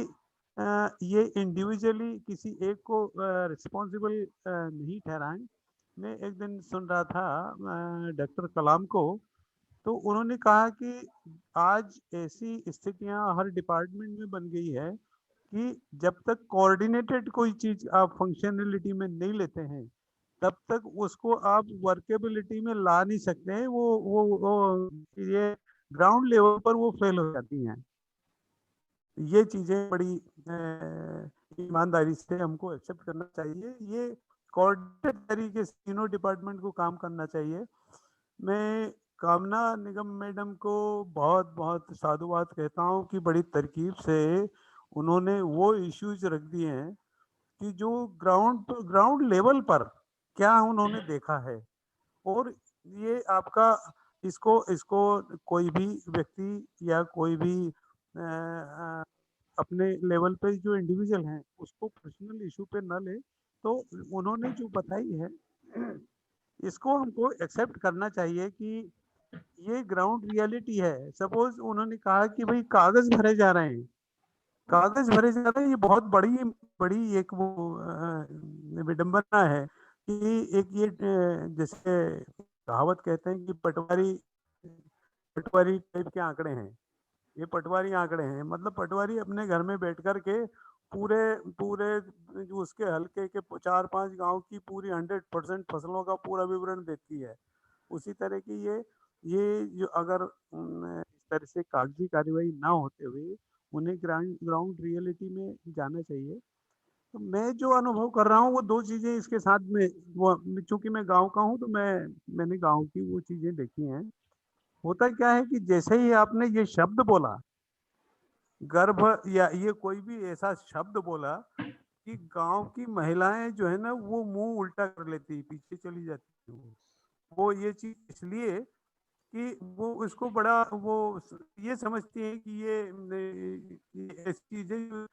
ये इंडिविजुअली किसी एक को रिस्पॉन्सिबल नहीं ठहराएं। मैं एक दिन सुन रहा था डॉक्टर कलाम को, तो उन्होंने कहा कि आज ऐसी स्थितियां हर डिपार्टमेंट में बन गई है कि जब तक कोऑर्डिनेटेड कोई चीज आप फंक्शनलिटी में नहीं लेते हैं, तब तक उसको आप वर्केबिलिटी में ला नहीं सकते हैं। वो ये ग्राउंड लेवल पर वो फेल हो जाती हैं। ये चीजें बड़ी ईमानदारी से हमको एक्सेप्ट करना चाहिए। ये कोऑर्डिनेटेड तरीके से तीनों डिपार्टमेंट को काम करना चाहिए। मैं कामना निगम मैडम को बहुत बहुत साधुवाद कहता हूँ कि बड़ी तरकीब से उन्होंने वो इश्यूज रख दिए हैं कि जो ग्राउंड लेवल पर क्या उन्होंने देखा है। और ये आपका इसको इसको कोई भी व्यक्ति या कोई भी अपने लेवल पे जो इंडिविजुअल हैं उसको पर्सनल इशू पे न ले। तो उन्होंने जो बताई है इसको हमको एक्सेप्ट करना चाहिए कि ये ग्राउंड रियलिटी है। सपोज उन्होंने कहा कि भाई कागज भरे जा रहे हैं, कागज भरे जा रहे हैं, ये बहुत बड़ी बड़ी एक वो विडंबना है कि एक ये जैसे कहावत कहते हैं कि पटवारी पटवारी टाइप के आंकड़े हैं। ये पटवारी आंकड़े हैं, मतलब पटवारी अपने घर में बैठ कर के पूरे पूरे जो उसके हल्के के 4-5 गांव की पूरी 100% फसलों का पूरा विवरण देती है। उसी तरह की ये जो अगर इस तरह से कागजी कार्यवाही ना होते हुए उन्हें ग्राउंड रियलिटी में जाना चाहिए। तो मैं जो अनुभव कर रहा हूँ वो 2 चीजें इसके साथ में, वो चूंकि मैं गांव का हूँ तो मैंने गांव की वो चीजें देखी हैं। होता क्या है कि जैसे ही आपने ये शब्द बोला गर्भ, या ये कोई भी ऐसा शब्द बोला कि गांव की महिलाएं जो है ना वो मुंह उल्टा कर लेती, पीछे चली जाती। वो ये चीज इसलिए कि वो उसको बड़ा वो ये समझती है कि ये ऐसी चीजें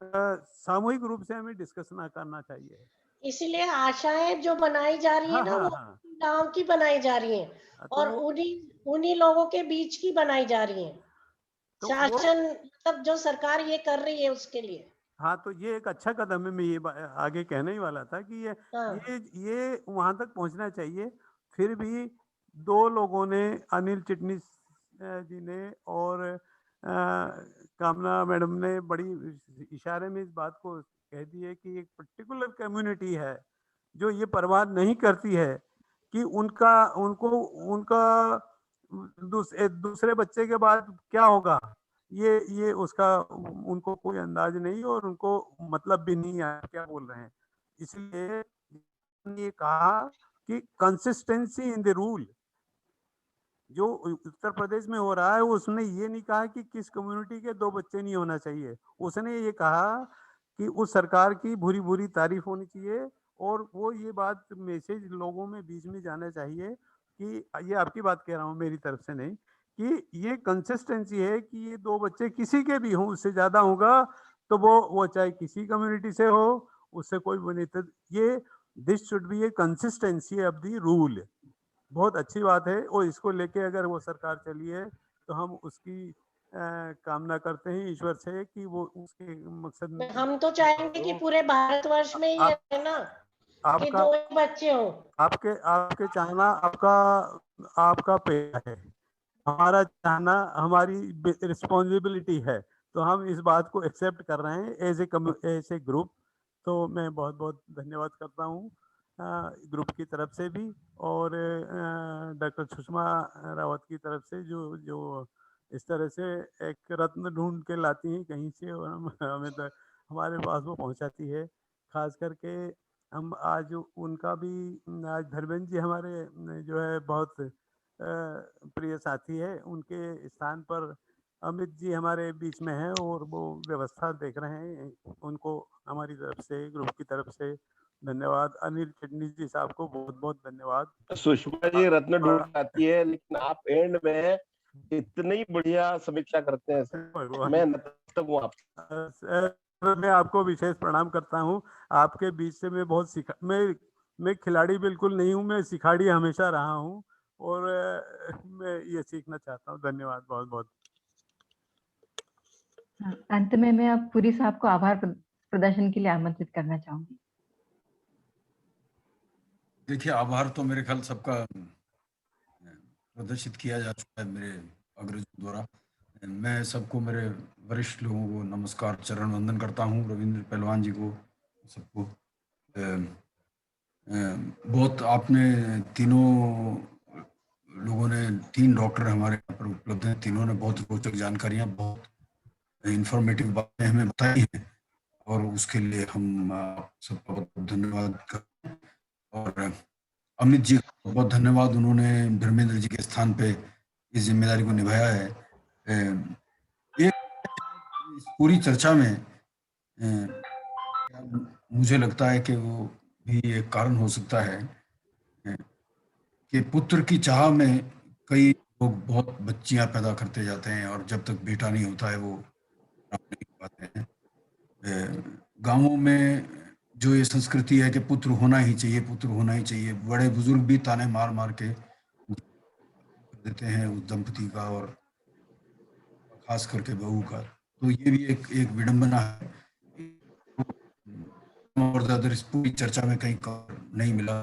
सामूहिक रूप से हमें डिस्कस ना करना चाहिए। इसीलिए आशाएं जो बनाई जा रही है हाँ ना, हाँ वो हाँ, गांव की बनाई जा रही हैं तो और उन्हीं उन्हीं लोगों के बीच की बनाई जा रही हैं। तो वो शासन मतलब जो सरकार ये कर रही है उसके लिए। हाँ, तो ये एक अच्छा कदम है। मैं ये आगे कहने ही वाला था कि हाँ, ये वहां तक पहुंचना चाहिए। फिर भी 2 लोगों ने, अनिल चिटनीस जी ने और कामना मैडम ने बड़ी इशारे में इस बात को कह दी है कि एक पर्टिकुलर कम्युनिटी है जो ये परवाह नहीं करती है कि उनका उनको उनका दूसरे बच्चे के बाद क्या होगा। ये उसका उनको कोई अंदाज नहीं और उनको मतलब भी नहीं है क्या बोल रहे हैं। इसलिए ये कहा कि कंसिस्टेंसी इन द रूल जो उत्तर प्रदेश में हो रहा है, उसने ये नहीं कहा कि किस कम्युनिटी के 2 बच्चे नहीं होना चाहिए। उसने ये कहा कि उस सरकार की भूरी भूरी तारीफ होनी चाहिए और वो ये बात मैसेज लोगों में बीच में जाना चाहिए कि ये आपकी बात कह रहा हूँ, मेरी तरफ से नहीं, कि ये कंसिस्टेंसी है कि ये 2 बच्चे किसी के भी हों, उससे ज्यादा होगा तो वो चाहे किसी कम्युनिटी से हो, उससे कोई बने। तो ये this should be A consistency of the rule. बहुत अच्छी बात है और इसको लेके अगर वो सरकार चली है तो हम उसकी कामना करते हैं ईश्वर से कि वो उसके मकसद में हम तो चाहेंगे कि पूरे भारतवर्ष में ये आप है ना कि आपका 2 बच्चे हो। आपके आपके चाहना आपका आपका पेड़ है, हमारा चाहना हमारी रिस्पॉन्सिबिलिटी है। तो हम इस बात को एक्सेप्ट कर रहे हैं एज ए ग्रुप। तो मैं बहुत बहुत धन्यवाद करता हूँ ग्रुप की तरफ से भी और डॉक्टर सुषमा रावत की तरफ से जो जो इस तरह से एक रत्न ढूंढ के लाती हैं कहीं से और हमें तक हमारे पास वो पहुंचाती है। खास करके हम आज उनका भी आज धर्मेंद्र जी हमारे जो है बहुत प्रिय साथी है, उनके स्थान पर अमित जी हमारे बीच में हैं और वो व्यवस्था देख रहे हैं। उनको हमारी तरफ से, ग्रुप की तरफ से धन्यवाद। अनिल चिटनी जी साहब को बहुत बहुत धन्यवाद। सुषमा जी रत्न ढूंढ आती है, लेकिन आप एंड में इतनी बढ़िया समीक्षा करते हैं सर, मैं नतमस्तक हूँ आप। मैं आपको विशेष प्रणाम करता हूँ। आपके बीच से मैं बहुत सीखा, मैं खिलाड़ी बिल्कुल नहीं हूँ, मैं सिखाड़ी हमेशा रहा हूँ और मैं ये सीखना चाहता हूँ। धन्यवाद बहुत बहुत। अंत में मैं अब पुरी साहब को आभार प्रदर्शन के लिए आमंत्रित करना चाहूंगी। देखिए, आभार तो मेरे ख्याल सबका प्रदर्शित किया जा चुका है मेरे अग्रजों द्वारा। मैं सबको, मेरे वरिष्ठ लोगों को नमस्कार, चरण वंदन करता हूँ। रविंद्र पहलवान जी को, सबको बहुत, आपने तीनों लोगों ने, 3 डॉक्टर हमारे यहाँ पर उपलब्ध हैं, तीनों ने बहुत रोचक जानकारियाँ, बहुत इंफॉर्मेटिव बातें हमें बताई हैं और उसके लिए हम सबका बहुत धन्यवाद करते हैं। और अमित जी को बहुत धन्यवाद, उन्होंने धर्मेंद्र जी के स्थान पे इस जिम्मेदारी को निभाया है। ये इस पूरी चर्चा में मुझे लगता है कि वो भी एक कारण हो सकता है कि पुत्र की चाह में कई लोग बहुत बच्चियां पैदा करते जाते हैं और जब तक बेटा नहीं होता है वो नहीं पाते हैं। गांवों में जो ये संस्कृति है कि पुत्र होना ही चाहिए, पुत्र होना ही चाहिए, बड़े बुजुर्ग भी ताने मार मार के देते हैं उस दंपति का और खास करके बहू का। तो ये भी एक विडंबना है और अदर इस पूरी चर्चा में कहीं नहीं मिला।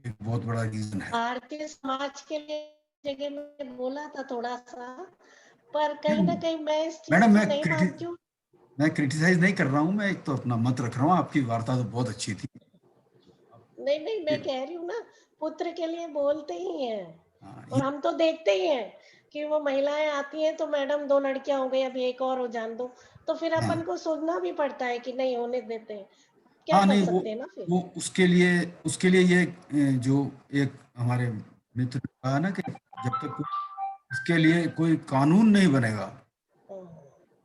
एक बहुत बड़ा रीजन है। भारतीय समाज के लिए जगह में बोला था थोड़ा सा, पर कहीं ना कहीं मैं इस चीज को नहीं मानती हूँ। मैं क्रिटिसाइज नहीं कर रहा हूँ, मैं एक तो अपना मत रख रहा हूँ। आपकी वार्ता तो बहुत अच्छी थी। नहीं, मैं कह रही हूँ ना, पुत्र के लिए बोलते ही हैं और हम तो देखते ही हैं कि वो महिलाएं आती हैं तो मैडम 2 लड़कियां हो गई, अभी एक और हो जान दो, तो फिर अपन को सोचना भी पड़ता है कि नहीं होने देते हैं, क्या कर सकते हैं ना फिर। वो उसके लिए ये जो एक हमारे मित्र ने कहा ना कि जब तक इसके लिए कोई कानून नहीं बनेगा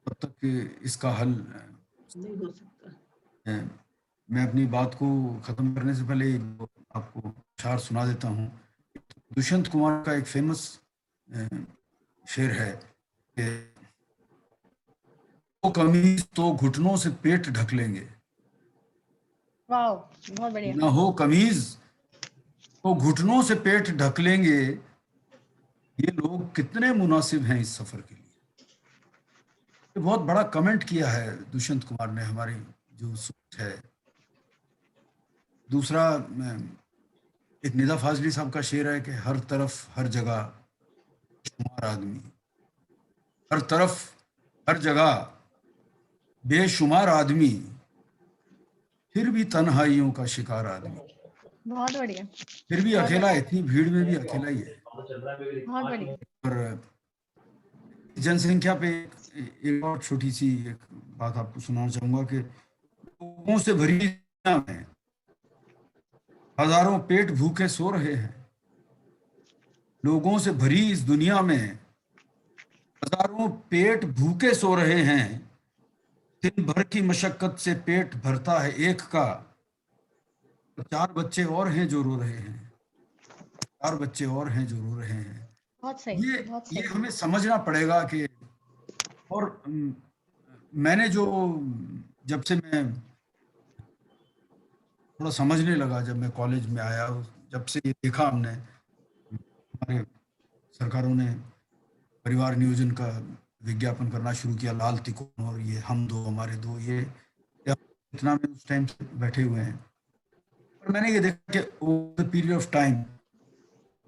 तब तक इसका हल नहीं हो सकता। मैं अपनी बात को खत्म करने से पहले आपको अशार सुना देता हूँ। दुष्यंत कुमार का एक फेमस शेर है कि तो कमीज तो घुटनों से पेट ढक लेंगे, वाओ, बहुत बढ़िया। ना हो कमीज तो घुटनों से पेट ढक लेंगे, ये लोग कितने मुनासिब हैं इस सफर के लिए। ये बहुत बड़ा कमेंट किया है दुष्यंत कुमार ने, हमारी जो सोच है। दूसरा, एक निदा फाजली साहब का शेर है कि हर तरफ हर जगह बेशुमार आदमी, हर तरफ हर जगह बेशुमार आदमी, फिर भी तन्हाइयों का शिकार आदमी। बहुत बढ़िया। फिर भी अकेला, इतनी भीड़ में भी अकेला ही है। बहुत बढ़िया। और जनसंख्या पे एक और छोटी सी एक बात आपको सुनाना चाहूंगा कि लोगों से भरी दुनिया में हजारों पेट भूखे सो रहे हैं। लोगों से भरी इस दुनिया में हजारों पेट भूखे सो रहे हैं। दिन भर की मशक्कत से पेट भरता है एक का, 4 बच्चे और हैं जो रो रहे हैं, 4 बच्चे और हैं जो रो रहे हैं। बहुत सही, ये हमें समझना पड़ेगा कि, और मैंने जो, जब से मैं थोड़ा समझने लगा, जब मैं कॉलेज में आया, जब से ये देखा हमने, हमारे सरकारों ने परिवार नियोजन का विज्ञापन करना शुरू किया, लाल तिकोन और ये हम दो हमारे दो, ये इतना में उस टाइम से बैठे हुए हैं। और मैंने ये देखा कि over the period of time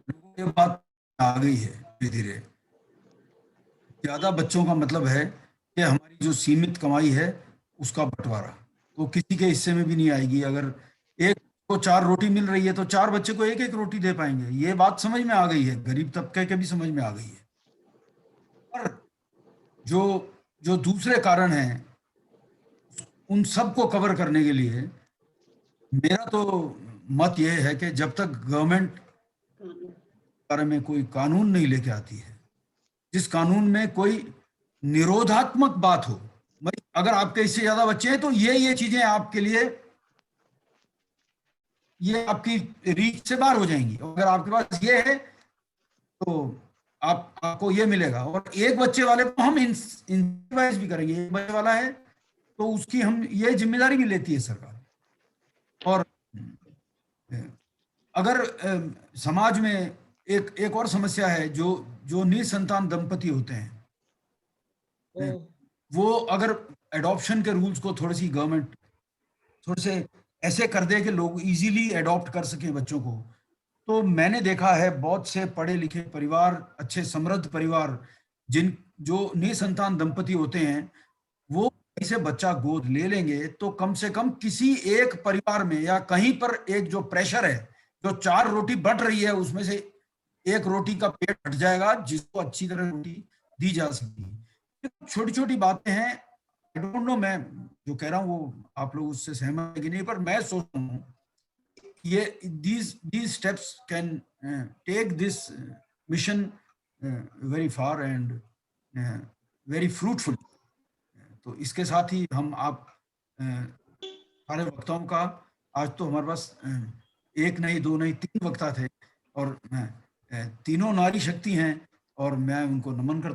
लोगों की बात आ गई है धीरे धीरे। ज्यादा बच्चों का मतलब है कि हमारी जो सीमित कमाई है उसका बंटवारा तो किसी के हिस्से में भी नहीं आएगी। अगर एक को 4 रोटी मिल रही है तो 4 बच्चे को 1-1 रोटी दे पाएंगे। ये बात समझ में आ गई है, गरीब तबके के भी समझ में आ गई है। और जो जो दूसरे कारण हैं उन सबको कवर करने के लिए मेरा तो मत यह है कि जब तक गवर्नमेंट बारे में कोई कानून नहीं लेके आती है, जिस कानून में कोई निरोधात्मक बात हो, भाई अगर आपके इससे ज्यादा बच्चे हैं तो ये चीजें आपके लिए, ये आपकी रीच से बाहर हो जाएंगी। अगर आपके पास ये है तो आपको ये मिलेगा। और एक बच्चे वाले को हम इंसेंटिवाइज भी करेंगे। एक बच्चे वाला है तो उसकी हम ये जिम्मेदारी भी लेती है सरकार। और अगर समाज में एक और समस्या है, जो निसंतान दंपति होते हैं, वो अगर एडॉप्शन के रूल्स को थोड़ी सी गवर्नमेंट थोड़े से ऐसे कर दे कि लोग इजीली एडॉप्ट कर सकें बच्चों को, तो मैंने देखा है बहुत से पढ़े लिखे परिवार, अच्छे समृद्ध परिवार, जो निसंतान दंपति होते हैं, वो से बच्चा गोद ले लेंगे तो कम से कम किसी एक परिवार में या कहीं पर एक जो प्रेशर है, जो 4 रोटी बट रही है उसमें से एक रोटी का पेट हट जाएगा, जिसको अच्छी तरह रोटी दी जा सकती। छोटी छोटी बातें हैं। आई डोंट नो, मैं जो कह रहा हूँ वो आप लोग उससे सहमत है कि नहीं, पर मैं सोचता हूँ ये these steps can take this mission very far and very fruitful। तो इसके साथ ही हम आप सारे वक्ताओं का, आज तो हमारे पास 1 नहीं 2 नहीं 3 वक्ता थे और तीनों नारी शक्ति हैं और मैं उनको नमन करता